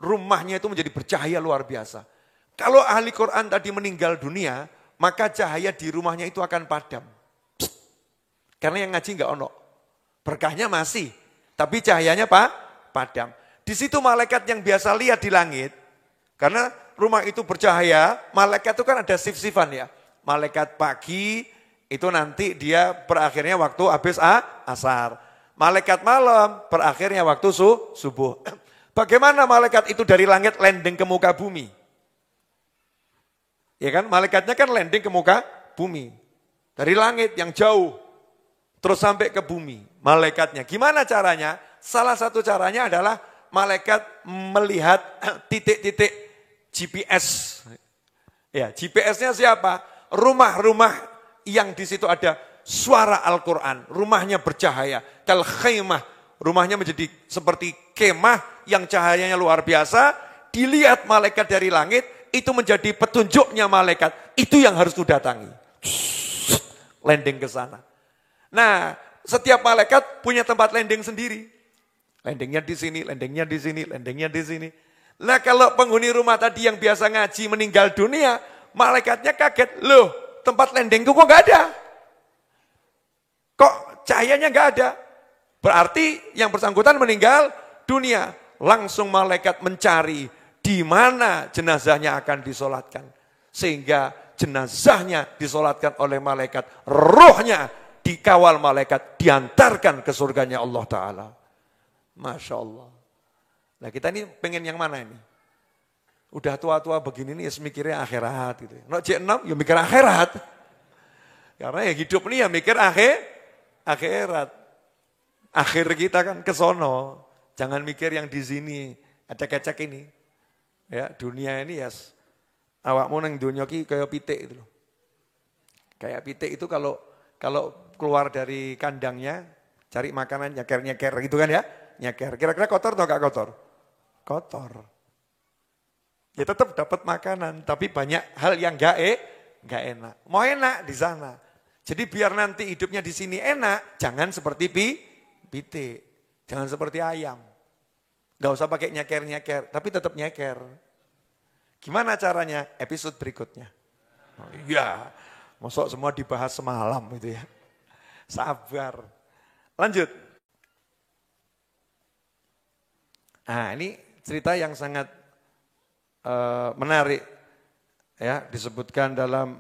C: rumahnya itu menjadi bercahaya luar biasa. Kalau ahli Quran tadi meninggal dunia, maka cahaya di rumahnya itu akan padam. Karena yang ngaji enggak ono. Berkahnya masih, tapi cahayanya padam. Di situ malaikat yang biasa lihat di langit, karena rumah itu bercahaya, malaikat itu kan ada sif-sifan ya. Malaikat pagi, itu nanti dia berakhirnya waktu habis asar. Malaikat malam berakhirnya waktu subuh. Bagaimana malaikat itu dari langit landing ke muka bumi? Ya kan, malaikatnya kan landing ke muka bumi. Dari langit yang jauh, terus sampai ke bumi. Malaikatnya, gimana caranya? Salah satu caranya adalah malaikat melihat titik-titik GPS. Ya, GPS-nya siapa? Rumah-rumah yang di situ ada suara Al-Quran, rumahnya bercahaya. Kal khaymah, rumahnya menjadi seperti kemah yang cahayanya luar biasa. Dilihat malaikat dari langit, itu menjadi petunjuknya malaikat. Itu yang harus didatangi. Landing ke sana. Nah, setiap malaikat punya tempat landing sendiri. Landingnya di sini, landingnya di sini, landingnya di sini. Nah, kalau penghuni rumah tadi yang biasa ngaji meninggal dunia, malaikatnya kaget. Loh, tempat landingku kok gak ada? Kok cahayanya gak ada? Berarti yang bersangkutan meninggal dunia. Langsung malaikat mencari di mana jenazahnya akan disolatkan. Sehingga jenazahnya disolatkan oleh malaikat. Rohnya dikawal malaikat, diantarkan ke surganya Allah Ta'ala. Masya Allah. Nah kita ini pengen yang mana ini? Udah tua-tua begini nih, ya mikirnya akhirat gitu. Nah J6 ya mikir akhirat. Karena ya hidup nih ya mikir akhirat. Akhir kita kan ke sono. Jangan mikir yang di sini. Ada kecek ini. Ya, dunia ini ya awakmu nang dunia ki kayak pitik itu loh. Kayak pitik itu kalau keluar dari kandangnya cari makanan nyeker-nyeker gitu kan ya. Nyeker. Kira-kira kotor atau gak kotor? Kotor. Ya tetap dapat makanan, tapi banyak hal yang gak enak. Mau enak di sana. Jadi biar nanti hidupnya di sini enak, jangan seperti pitik. Jangan seperti ayam. Gak usah pakai nyeker-nyeker, tapi tetap nyeker. Gimana caranya? Episode berikutnya. Oh, iya, masuk semua dibahas semalam itu ya. Sabar. Lanjut. Nah ini cerita yang sangat menarik. Ya, disebutkan dalam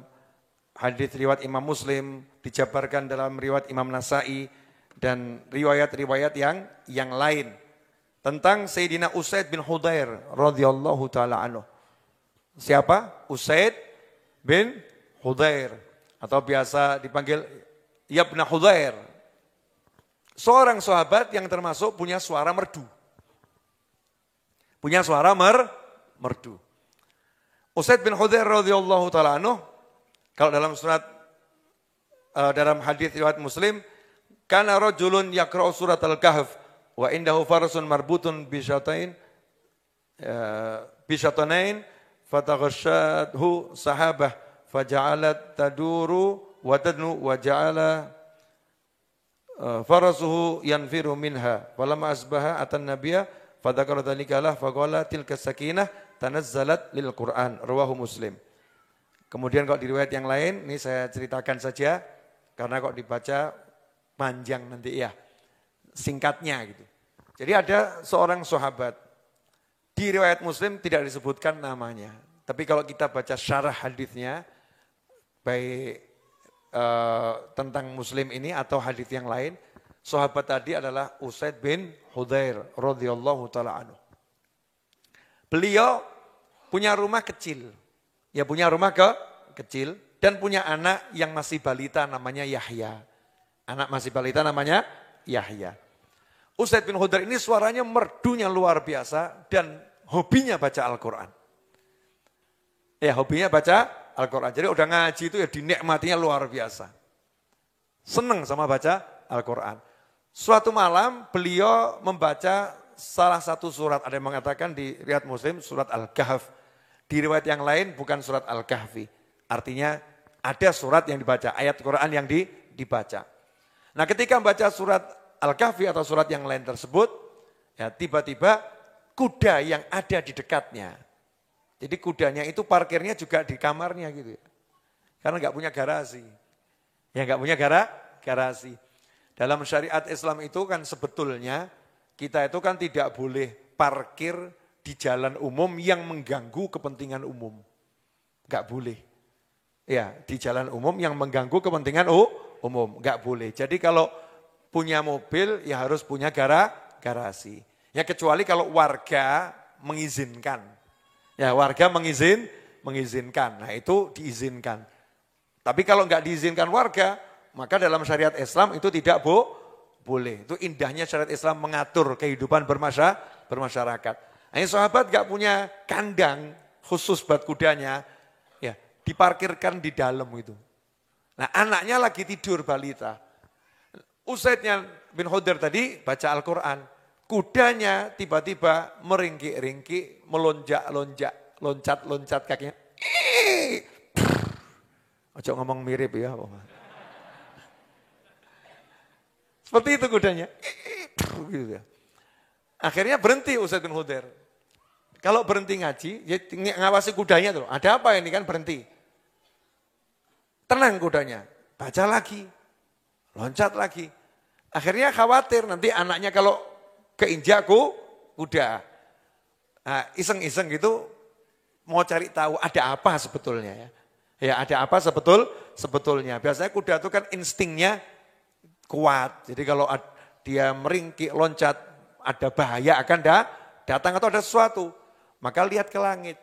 C: hadis riwayat Imam Muslim, dijabarkan dalam riwayat Imam Nasai, dan riwayat-riwayat yang lain. Tentang Sayyidina Usaid bin Hudair radhiyallahu ta'ala anhu. Siapa? Usaid bin Hudair. Atau biasa dipanggil Yabna Hudair. Seorang sahabat yang termasuk punya suara merdu. Punya suara merdu. Usaid bin Hudair radhiyallahu ta'ala anhu. Kalau dalam dalam hadis riwayat Muslim. Kana rajulun yaqra'u surat al-kahf. Wa indahu farasun marbutun bisyatanain fataghashadhu sahabah faja'alat taduru wa tadnu wa ja'ala farasuhu yanfiru minha falamma asbaha atan nabiyya fadzakara dzalika lah faqala tilka sakinah tanazzalat lil Qur'an rawahu Muslim. Kemudian kalau di riwayat yang lain ini saya ceritakan saja karena kok dibaca panjang nanti ya. Singkatnya gitu. Jadi ada seorang sahabat, di riwayat Muslim tidak disebutkan namanya. Tapi kalau kita baca syarah hadisnya, baik tentang Muslim ini atau hadis yang lain, sahabat tadi adalah Usaid bin Hudair radhiyallahu ta'ala anhu. Beliau punya rumah kecil, ya punya rumah kecil dan punya anak yang masih balita namanya Yahya. Anak masih balita namanya Yahya. Usaid bin Hudair ini suaranya merdunya luar biasa dan hobinya baca Al-Quran. Ya hobinya baca Al-Quran. Jadi udah ngaji itu ya dinikmatinya luar biasa. Senang sama baca Al-Quran. Suatu malam beliau membaca salah satu surat. Ada yang mengatakan di riwayat Muslim surat Al-Kahf. Di riwayat yang lain bukan surat Al-Kahfi. Artinya ada surat yang dibaca, ayat Quran yang dibaca. Nah ketika membaca surat Al-Kahfi atau surat yang lain tersebut, ya tiba-tiba kuda yang ada di dekatnya. Jadi kudanya itu parkirnya juga di kamarnya gitu ya. Karena nggak punya garasi. Ya nggak punya garasi. Dalam syariat Islam itu kan sebetulnya kita itu kan tidak boleh parkir di jalan umum yang mengganggu kepentingan umum. Nggak boleh. Ya di jalan umum yang mengganggu kepentingan umum. Nggak boleh. Jadi kalau punya mobil ya harus punya garasi. Ya kecuali kalau warga mengizinkan. Ya warga mengizinkan. Nah itu diizinkan. Tapi kalau nggak diizinkan warga, maka dalam syariat Islam itu tidak boleh. Itu indahnya syariat Islam mengatur kehidupan bermasyarakat. Nah ini sahabat nggak punya kandang khusus buat kudanya, ya diparkirkan di dalam itu. Nah anaknya lagi tidur balita. Usaidnya bin Hudair tadi baca Al-Quran. Kudanya tiba-tiba meringkik-ringkik, melonjak-lonjak, loncat-loncat kakinya. Ojo ngomong mirip ya. Seperti itu kudanya. Gitu ya. Akhirnya berhenti Usaid bin Hudair. Kalau berhenti ngaji, ya ngawasi kudanya tuh. Ada apa ini kan berhenti. Tenang kudanya. Baca lagi. Loncat lagi. Akhirnya khawatir nanti anaknya kalau keinjakku kuda. Nah, iseng-iseng gitu mau cari tahu ada apa sebetulnya ya. Ya ada apa sebetulnya. Biasanya kuda itu kan instingnya kuat. Jadi kalau dia meringkik, loncat, ada bahaya akan datang atau ada sesuatu. Maka lihat ke langit.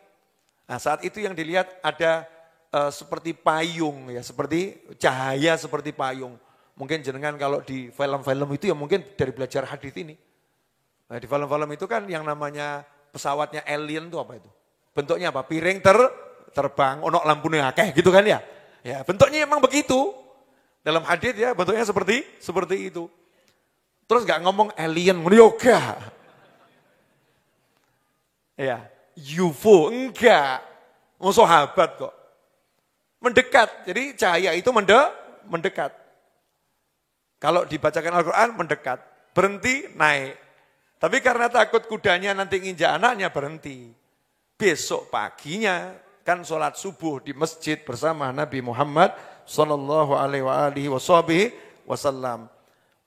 C: Nah saat itu yang dilihat ada seperti payung ya, seperti cahaya seperti payung. Mungkin jenengan kalau di film-film itu ya mungkin dari belajar hadis ini. Nah, di film-film itu kan yang namanya pesawatnya alien itu apa itu? Bentuknya apa? Piring terbang, ono lampunya akeh gitu kan ya? Ya, bentuknya emang begitu. Dalam hadis ya bentuknya seperti itu. Terus nggak ngomong alien, yoga. Ya, UFO enggak. Mau sahabat kok. Mendekat. Jadi cahaya itu mendekat. Kalau dibacakan Al-Quran mendekat. Berhenti, naik. Tapi karena takut kudanya nanti nginjak anaknya berhenti. Besok paginya kan sholat subuh di masjid bersama Nabi Muhammad sallallahu alaihi wasallam.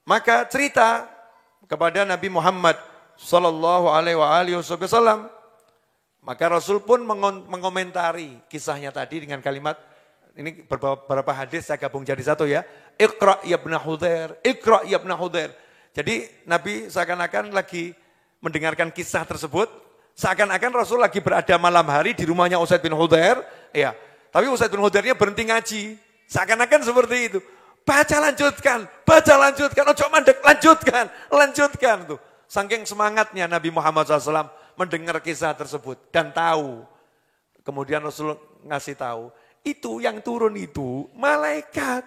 C: Maka cerita kepada Nabi Muhammad sallallahu alaihi wasallam. Maka Rasul pun mengomentari kisahnya tadi dengan kalimat, ini beberapa hadis saya gabung jadi satu ya. Iqra ya ibn Hudair, Iqra ya ibn Hudair. Jadi Nabi seakan-akan lagi mendengarkan kisah tersebut, seakan-akan Rasul lagi berada malam hari di rumahnya Usaid bin Hudair, ya. Tapi Usaid bin Hudairnya berhenti ngaji, seakan-akan seperti itu. Baca lanjutkan, ojo mandek, lanjutkan tuh. Saking semangatnya Nabi Muhammad SAW mendengar kisah tersebut dan tahu. Kemudian Rasul ngasih tahu, itu yang turun itu malaikat.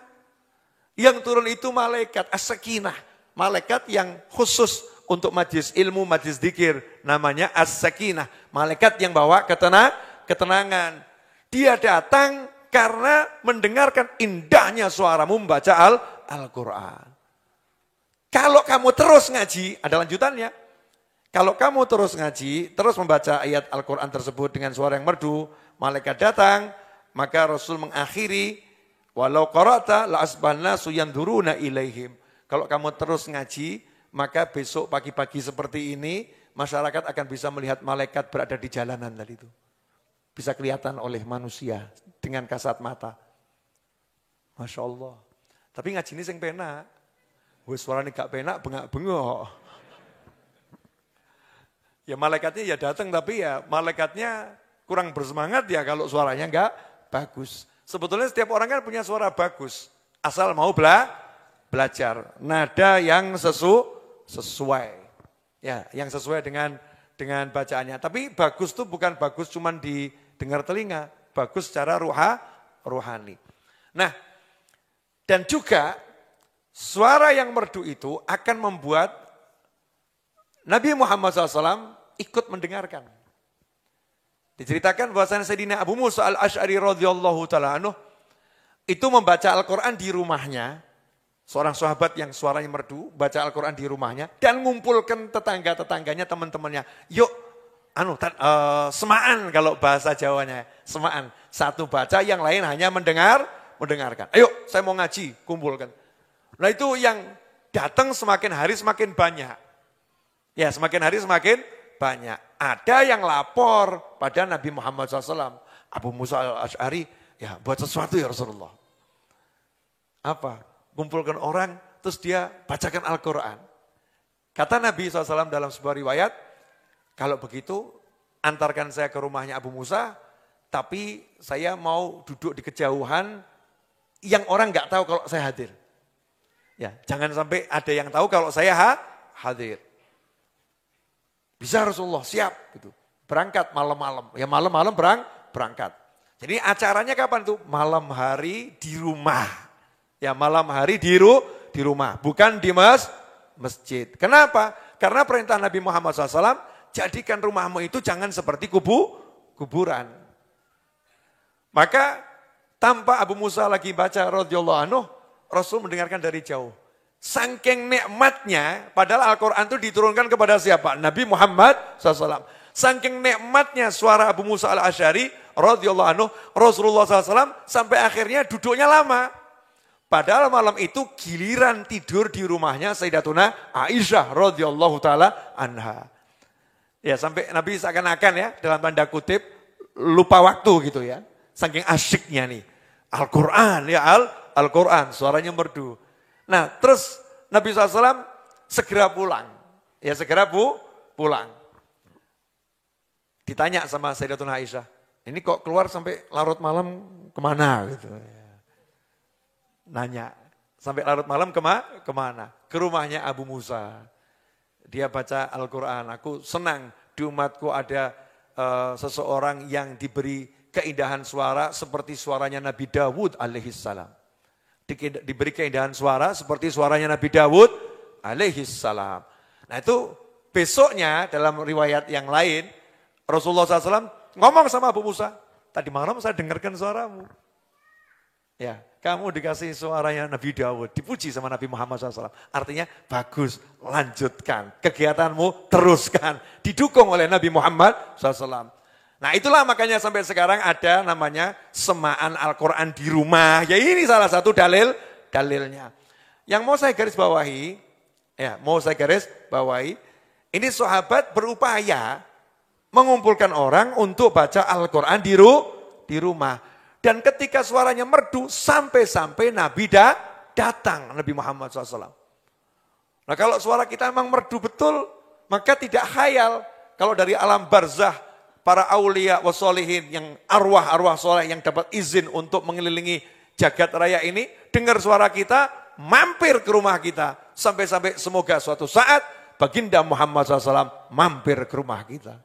C: Yang turun itu malaikat as-sakinah. Malaikat yang khusus untuk majlis ilmu, majlis dzikir. Namanya as-sakinah. Malaikat yang bawa ketenangan. Dia datang karena mendengarkan indahnya suaramu membaca Al-Quran. Kalau kamu terus ngaji, ada lanjutannya. Kalau kamu terus ngaji, terus membaca ayat Al-Quran tersebut dengan suara yang merdu, malaikat datang, maka Rasul mengakhiri, walau qara'ta la asbanna suyanduruna ilaihim. Kalau kamu terus ngaji, maka besok pagi-pagi seperti ini, masyarakat akan bisa melihat malaikat berada di jalanan tadi itu. Bisa kelihatan oleh manusia dengan kasat mata. Masya Allah. Tapi ngaji ini yang penak. Wis suaranya gak penak, bengak-bengok. Ya malaikatnya ya datang, tapi ya malaikatnya kurang bersemangat ya kalau suaranya enggak bagus. Sebetulnya setiap orang kan punya suara bagus. Asal mau belajar. Nada yang sesuai. Ya, yang sesuai dengan bacaannya. Tapi bagus tuh bukan bagus cuman didengar telinga. Bagus secara ruhani. Nah, dan juga suara yang merdu itu akan membuat Nabi Muhammad SAW ikut mendengarkan. Diceritakan bahwasanya Sayyidina Abu Musa al-Asy'ari radhiyallahu ta'ala anhu itu membaca Al-Quran di rumahnya. Seorang sahabat yang suaranya merdu, baca Al-Quran di rumahnya dan mengumpulkan tetangga-tetangganya, teman-temannya. Yuk, semaan kalau bahasa Jawanya, semaan. Satu baca, yang lain hanya mendengarkan. Ayo, saya mau ngaji, kumpulkan. Nah itu yang datang semakin hari semakin banyak. Ya, semakin hari semakin banyak. Ada yang lapor pada Nabi Muhammad SAW. Abu Musa al-Asy'ari, ya buat sesuatu ya Rasulullah. Apa? Kumpulkan orang, terus dia bacakan Al-Quran. Kata Nabi SAW dalam sebuah riwayat, kalau begitu antarkan saya ke rumahnya Abu Musa, tapi saya mau duduk di kejauhan yang orang nggak tahu kalau saya hadir. Ya, jangan sampai ada yang tahu kalau saya hadir. Bisa Rasulullah, siap gitu. Berangkat malam-malam. Ya malam-malam berangkat. Jadi acaranya kapan tuh? Malam hari di rumah. Ya malam hari di rumah, bukan di masjid. Kenapa? Karena perintah Nabi Muhammad SAW, jadikan rumahmu itu jangan seperti kuburan. Maka tanpa Abu Musa lagi baca radhiyallahu anhu, Rasul mendengarkan dari jauh. Saking nikmatnya, padahal Al-Quran itu diturunkan kepada siapa? Nabi Muhammad SAW. Saking nikmatnya suara Abu Musa al-Asy'ari radhiyallahu anhu, Rasulullah SAW sampai akhirnya duduknya lama. Padahal malam itu giliran tidur di rumahnya Sayyidatuna Aisyah radhiyallahu taala anha. Ya sampai Nabi seakan-akan ya dalam tanda kutip lupa waktu gitu ya. Saking asyiknya nih. Al-Quran ya Al-Quran suaranya merdu. Nah terus Nabi SAW segera pulang. Ya segera pulang. Ditanya sama Sayyidatuna Aisyah. Ini kok keluar sampai larut malam kemana gitu. Nanya. Sampai larut malam kemana? Ke rumahnya Abu Musa. Dia baca Al-Quran. Aku senang di umatku ada seseorang yang diberi keindahan suara seperti suaranya Nabi Dawud alaihissalam. Diberi keindahan suara seperti suaranya Nabi Dawud alaihissalam. Nah itu besoknya dalam riwayat yang lain, Rasulullah SAW ngomong sama Abu Musa, tadi malam saya dengarkan suaramu. Ya, kamu dikasih suaranya Nabi Dawud, dipuji sama Nabi Muhammad SAW. Artinya bagus, lanjutkan, kegiatanmu teruskan, didukung oleh Nabi Muhammad SAW. Nah itulah makanya sampai sekarang ada namanya semaan Al-Quran di rumah. Ya ini salah satu dalilnya. Yang mau saya garis bawahi, ini sahabat berupaya mengumpulkan orang untuk baca Al-Quran di rumah. Dan ketika suaranya merdu, sampai-sampai Nabi datang, Nabi Muhammad SAW. Nah kalau suara kita memang merdu betul, maka tidak khayal. Kalau dari alam barzah, para aulia wassolihin yang arwah-arwah soleh yang dapat izin untuk mengelilingi jagat raya ini, dengar suara kita, mampir ke rumah kita. Sampai-sampai semoga suatu saat baginda Muhammad SAW mampir ke rumah kita.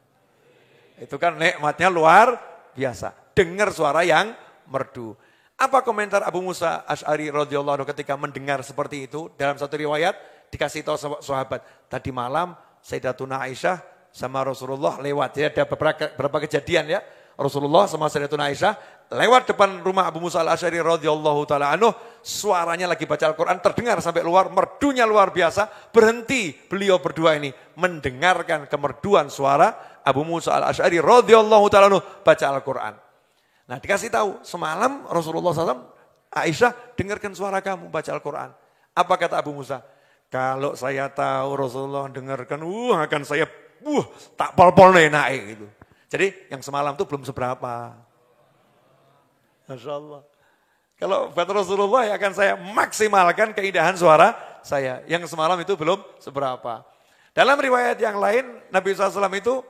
C: Itu kan nikmatnya luar biasa. Dengar suara yang merdu. Apa komentar Abu Musa Asy'ari radhiyallahu anhu ketika mendengar seperti itu? Dalam satu riwayat dikasih tahu sahabat, tadi malam Sayyidatuna Aisyah sama Rasulullah lewat, ya ada beberapa kejadian ya. Rasulullah sama Sayyidatuna Aisyah lewat depan rumah Abu Musa al-Asy'ari radhiyallahu taala anhu, suaranya lagi baca Al-Quran terdengar sampai luar, merdunya luar biasa. Berhenti beliau berdua ini mendengarkan kemerduan suara Abu Musa al-Asy'ari radhiyallahu taala anhu baca Al-Quran. Nah dikasih tahu semalam Rasulullah SAW, Aisyah dengarkan suara kamu baca Al-Quran. Apa kata Abu Musa? Kalau saya tahu Rasulullah dengarkan, akan saya tak pol-pol naik gitu. Jadi yang semalam itu belum seberapa. Masya Allah. Kalau buat Rasulullah ya akan saya maksimalkan keindahan suara saya. Yang semalam itu belum seberapa. Dalam riwayat yang lain, Nabi SAW itu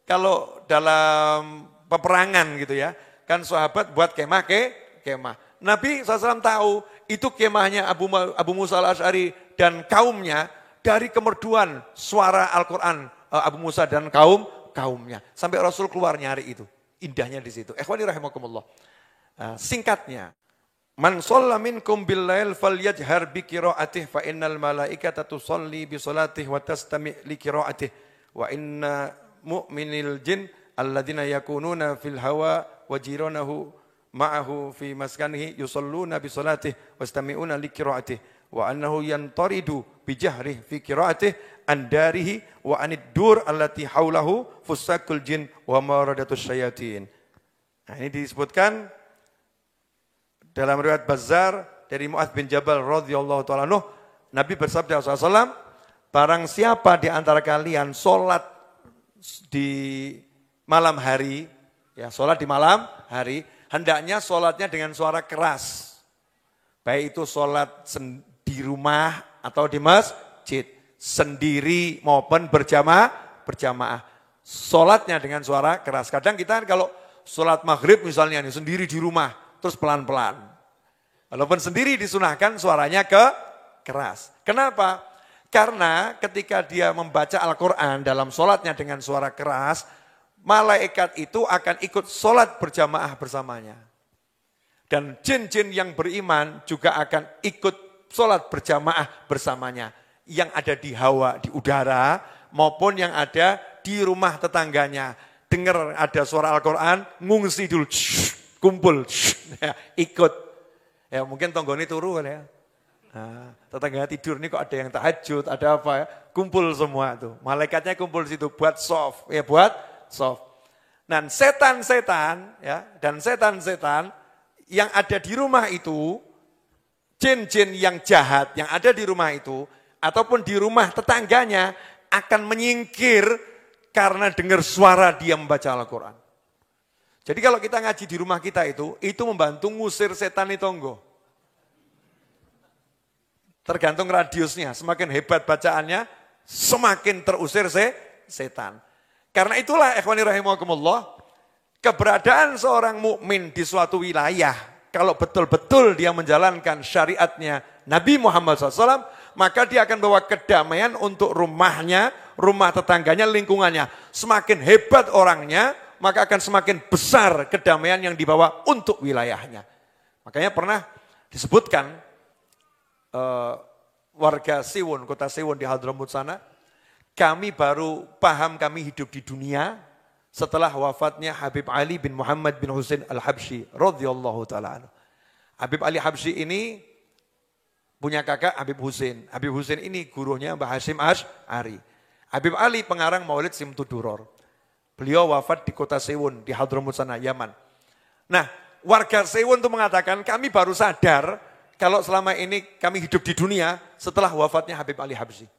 C: kalau dalam peperangan gitu ya, kan sahabat buat kemah. Nabi SAW tahu itu kemahnya Abu Musa al-Asy'ari dan kaumnya dari kemerduan suara Al-Quran Abu Musa dan kaumnya. Sampai Rasul keluar nyari itu. Indahnya di situ. Ikhwani rahimakumullah. Singkatnya. Man shalla minkum bil-lail falyajhar bi qiraatih fa innal malaikata tusalli bi salatih wa tastami' li qiraatih wa inna mu'minil jin alladzina yakununa fil hawa wa jiranahu ma'ahu fi maskanihi yusalluna bi salatih wastami'una li qiraatih wa annahu yantaridu bi jahrihi fi qiraatih andarihi wa anid-dur allati haulahu fusakul jin wa maradatus syayatin. Nah ini disebutkan dalam riwayat Bazzar dari Mu'adz bin Jabal radhiyallahu ta'ala anhu, Nabi bersabda SAW, barang siapa di antara kalian sholat di malam hari, ya sholat di malam hari, hendaknya sholatnya dengan suara keras. Baik itu sholat di rumah atau di masjid, sendiri maupun berjamaah. Sholatnya dengan suara keras. Kadang kita kalau sholat maghrib misalnya nih, sendiri di rumah, terus pelan-pelan. Walaupun sendiri disunahkan suaranya keras. Kenapa? Karena ketika dia membaca Al-Quran dalam sholatnya dengan suara keras, malaikat itu akan ikut sholat berjamaah bersamanya. Dan jin-jin yang beriman juga akan ikut sholat berjamaah bersamanya. Yang ada di hawa, di udara, maupun yang ada di rumah tetangganya. Dengar ada suara Al-Quran, ngungsi dulu, kumpul, ya, ikut. Ya mungkin tonggoni turu kan ya. Nah, tetangga tidur ini kok ada yang tahajud, ada apa ya, kumpul semua tuh. Malaikatnya kumpul di situ buat soft, ya buat soft. Dan setan-setan yang ada di rumah itu, jin-jin yang jahat yang ada di rumah itu, ataupun di rumah tetangganya akan menyingkir karena dengar suara dia membaca Al-Quran. Jadi kalau kita ngaji di rumah kita itu membantu ngusir setan itu tonggo. Tergantung radiusnya, semakin hebat bacaannya, semakin terusir setan. Karena itulah ikhwani rahimakumullah, keberadaan seorang mukmin di suatu wilayah, kalau betul-betul dia menjalankan syariatnya Nabi Muhammad SAW, maka dia akan bawa kedamaian untuk rumahnya, rumah tetangganya, lingkungannya. Semakin hebat orangnya, maka akan semakin besar kedamaian yang dibawa untuk wilayahnya. Makanya pernah disebutkan warga Siwon, kota Siwon di Hadramut sana, kami baru paham kami hidup di dunia setelah wafatnya Habib Ali bin Muhammad bin Husain Al-Habsyi radhiyallahu taala anhu. Habib Ali Habsyi ini punya kakak Habib Husain. Habib Husain ini gurunya Mbah Hasyim Asy'ari. Habib Ali pengarang Maulid Simtuduror. Beliau wafat di kota Siwon di Hadramut sana, Yaman. Nah, warga Siwon itu mengatakan kami baru sadar kalau selama ini kami hidup di dunia setelah wafatnya Habib Ali Habsyi.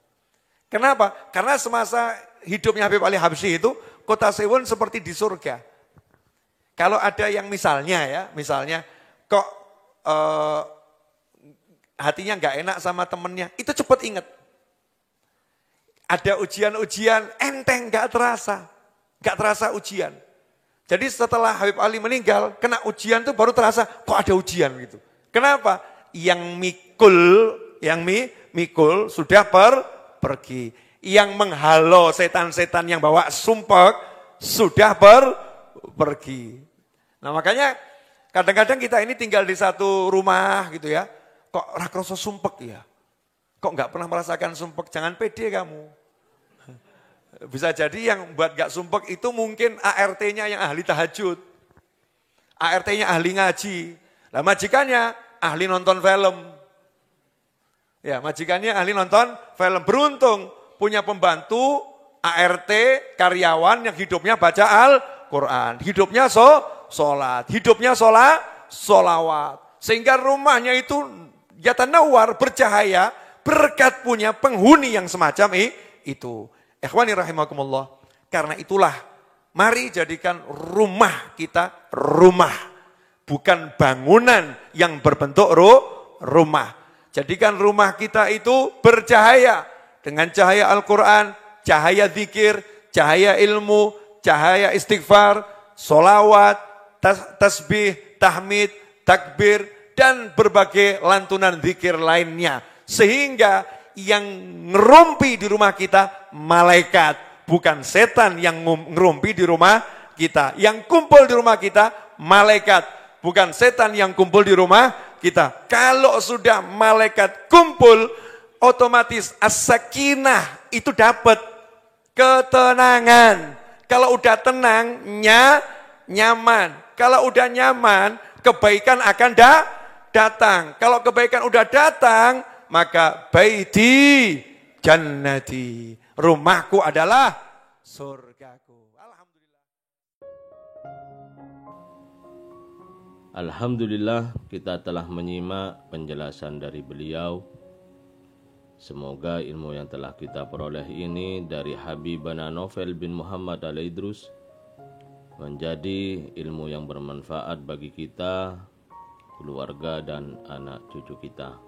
C: Kenapa? Karena semasa hidupnya Habib Ali Habsyi itu, kota Siwon seperti di surga. Kalau ada yang misalnya kok hatinya nggak enak sama temennya, itu cepat ingat. Ada ujian-ujian, enteng nggak terasa ujian. Jadi setelah Habib Ali meninggal, kena ujian tuh baru terasa, kok ada ujian gitu. Kenapa? Yang mikul sudah pergi. Yang menghalau setan-setan yang bawa sumpek sudah pergi. Nah makanya kadang-kadang kita ini tinggal di satu rumah gitu ya. Kok rakroso sumpek ya? Kok nggak pernah merasakan sumpek? Jangan pede kamu. Bisa jadi yang buat nggak sumpek itu mungkin ART-nya yang ahli tahajud. ART-nya ahli ngaji. Lah majikannya ahli nonton film. Ya, majikannya ahli nonton film. Beruntung punya pembantu ART karyawan yang hidupnya baca Al-Quran. Hidupnya sholat. Hidupnya sholawat. Sehingga rumahnya itu yatanawar, bercahaya, berkat punya penghuni yang semacam itu. Ikhwani rahimakumullah. Karena itulah, mari jadikan rumah kita rumah. Bukan bangunan yang berbentuk rumah. Jadikan rumah kita itu bercahaya. Dengan cahaya Al-Quran, cahaya zikir, cahaya ilmu, cahaya istighfar, solawat, tasbih, tahmid, takbir, dan berbagai lantunan zikir lainnya. Sehingga yang ngerumpi di rumah kita, malaikat. Bukan setan yang ngerumpi di rumah kita. Yang kumpul di rumah kita, malaikat. Bukan setan yang kumpul di rumah kita. Kalau sudah malaikat kumpul, otomatis as-sakinah itu dapat ketenangan. Kalau udah tenang, nyaman. Kalau udah nyaman, kebaikan akan datang. Kalau kebaikan udah datang, maka baiti jannati. Rumahku adalah surgaku.
B: Alhamdulillah kita telah menyimak penjelasan dari beliau. Semoga ilmu yang telah kita peroleh ini dari Habibana Novel bin Muhammad Al-Idrus menjadi ilmu yang bermanfaat bagi kita, keluarga dan anak cucu kita.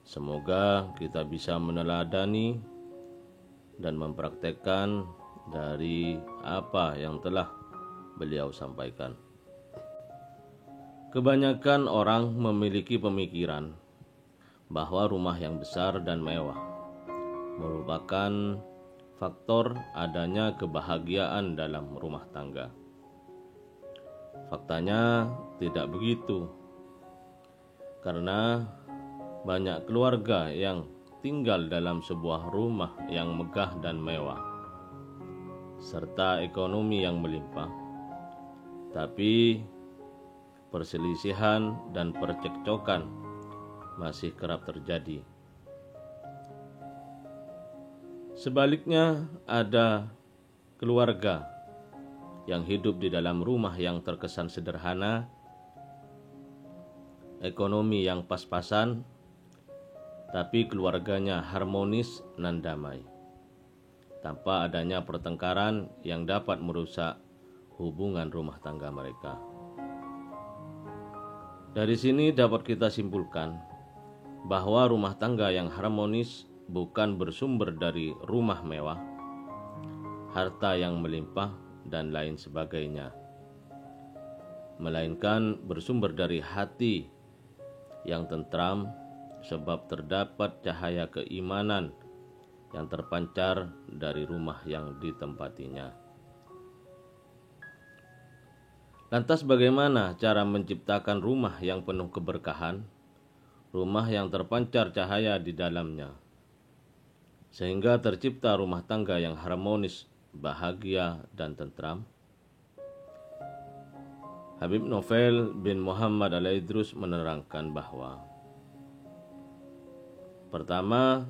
B: Semoga kita bisa meneladani dan mempraktekkan dari apa yang telah beliau sampaikan. Kebanyakan orang memiliki pemikiran bahwa rumah yang besar dan mewah merupakan faktor adanya kebahagiaan dalam rumah tangga. Faktanya, tidak begitu. Karena banyak keluarga yang tinggal dalam sebuah rumah yang megah dan mewah, serta ekonomi yang melimpah. Tapi perselisihan dan percekcokan masih kerap terjadi. Sebaliknya, ada keluarga yang hidup di dalam rumah yang terkesan sederhana, ekonomi yang pas-pasan, tapi keluarganya harmonis dan damai, tanpa adanya pertengkaran yang dapat merusak hubungan rumah tangga mereka. Dari sini dapat kita simpulkan bahwa rumah tangga yang harmonis bukan bersumber dari rumah mewah, harta yang melimpah, dan lain sebagainya, melainkan bersumber dari hati yang tentram, sebab terdapat cahaya keimanan yang terpancar dari rumah yang ditempatinya. Lantas bagaimana cara menciptakan rumah yang penuh keberkahan, rumah yang terpancar cahaya di dalamnya, sehingga tercipta rumah tangga yang harmonis, bahagia, dan tentram? Habib Novel bin Muhammad Al-Idrus menerangkan bahwa pertama,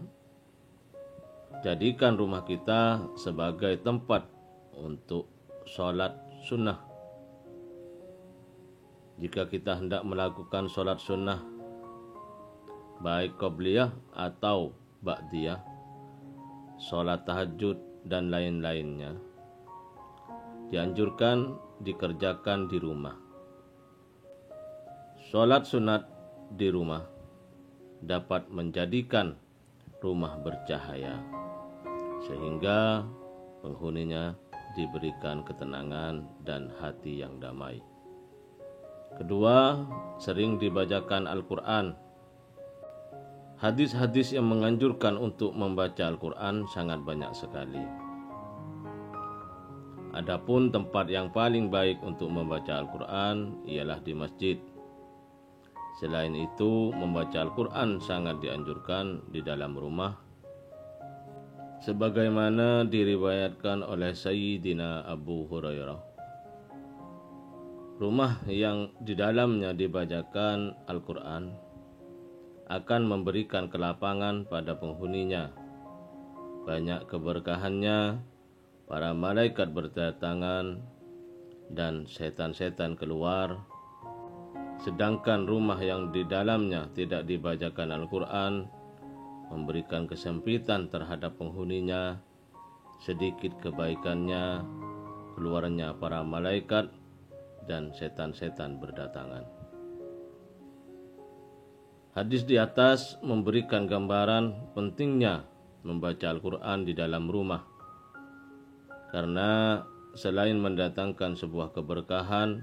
B: jadikan rumah kita sebagai tempat untuk sholat sunnah. Jika kita hendak melakukan sholat sunnah, baik qobliyah atau ba'diyah, sholat tahajud dan lain-lainnya, dianjurkan dikerjakan di rumah. Sholat sunat di rumah dapat menjadikan rumah bercahaya, sehingga penghuninya diberikan ketenangan dan hati yang damai. Kedua, sering dibacakan Al-Quran. Hadis-hadis yang menganjurkan untuk membaca Al-Quran sangat banyak sekali. Adapun tempat yang paling baik untuk membaca Al-Quran ialah di masjid. Selain itu, membaca Al-Quran sangat dianjurkan di dalam rumah, sebagaimana diriwayatkan oleh Sayyidina Abu Hurairah. Rumah yang di dalamnya dibacakan Al-Quran akan memberikan kelapangan pada penghuninya, banyak keberkahannya, para malaikat berdatangan dan setan-setan keluar. Sedangkan rumah yang di dalamnya tidak dibacakan Al-Quran memberikan kesempitan terhadap penghuninya, sedikit kebaikannya, keluarnya para malaikat dan setan-setan berdatangan. Hadis di atas memberikan gambaran pentingnya membaca Al-Quran di dalam rumah, karena selain mendatangkan sebuah keberkahan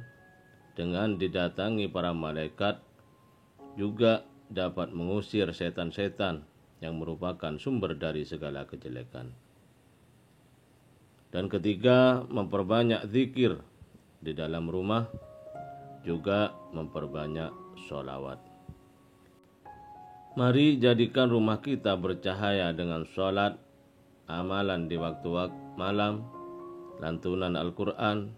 B: dengan didatangi para malaikat, juga dapat mengusir setan-setan yang merupakan sumber dari segala kejelekan. Dan ketiga, memperbanyak zikir di dalam rumah, juga memperbanyak sholawat. Mari jadikan rumah kita bercahaya dengan sholat, amalan di waktu-waktu malam, lantunan Al-Quran,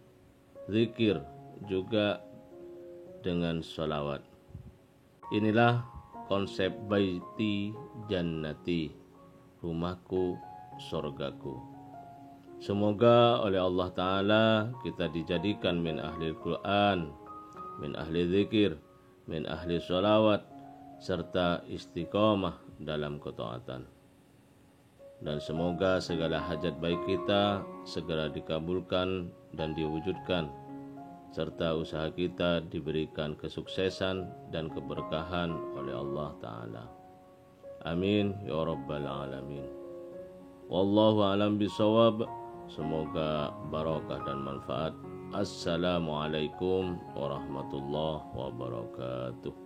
B: zikir, juga dengan sholawat. Inilah konsep baiti jannati, rumahku, surgaku. Semoga oleh Allah Ta'ala kita dijadikan min ahli Al-Quran, min ahli zikir, min ahli sholawat, serta istiqomah dalam ketaatan. Dan semoga segala hajat baik kita segera dikabulkan dan diwujudkan, serta usaha kita diberikan kesuksesan dan keberkahan oleh Allah Ta'ala. Amin ya Rabbal Alamin. Wallahu a'lam bishawab. Semoga barokah dan manfaat. Assalamualaikum warahmatullahi wabarakatuh.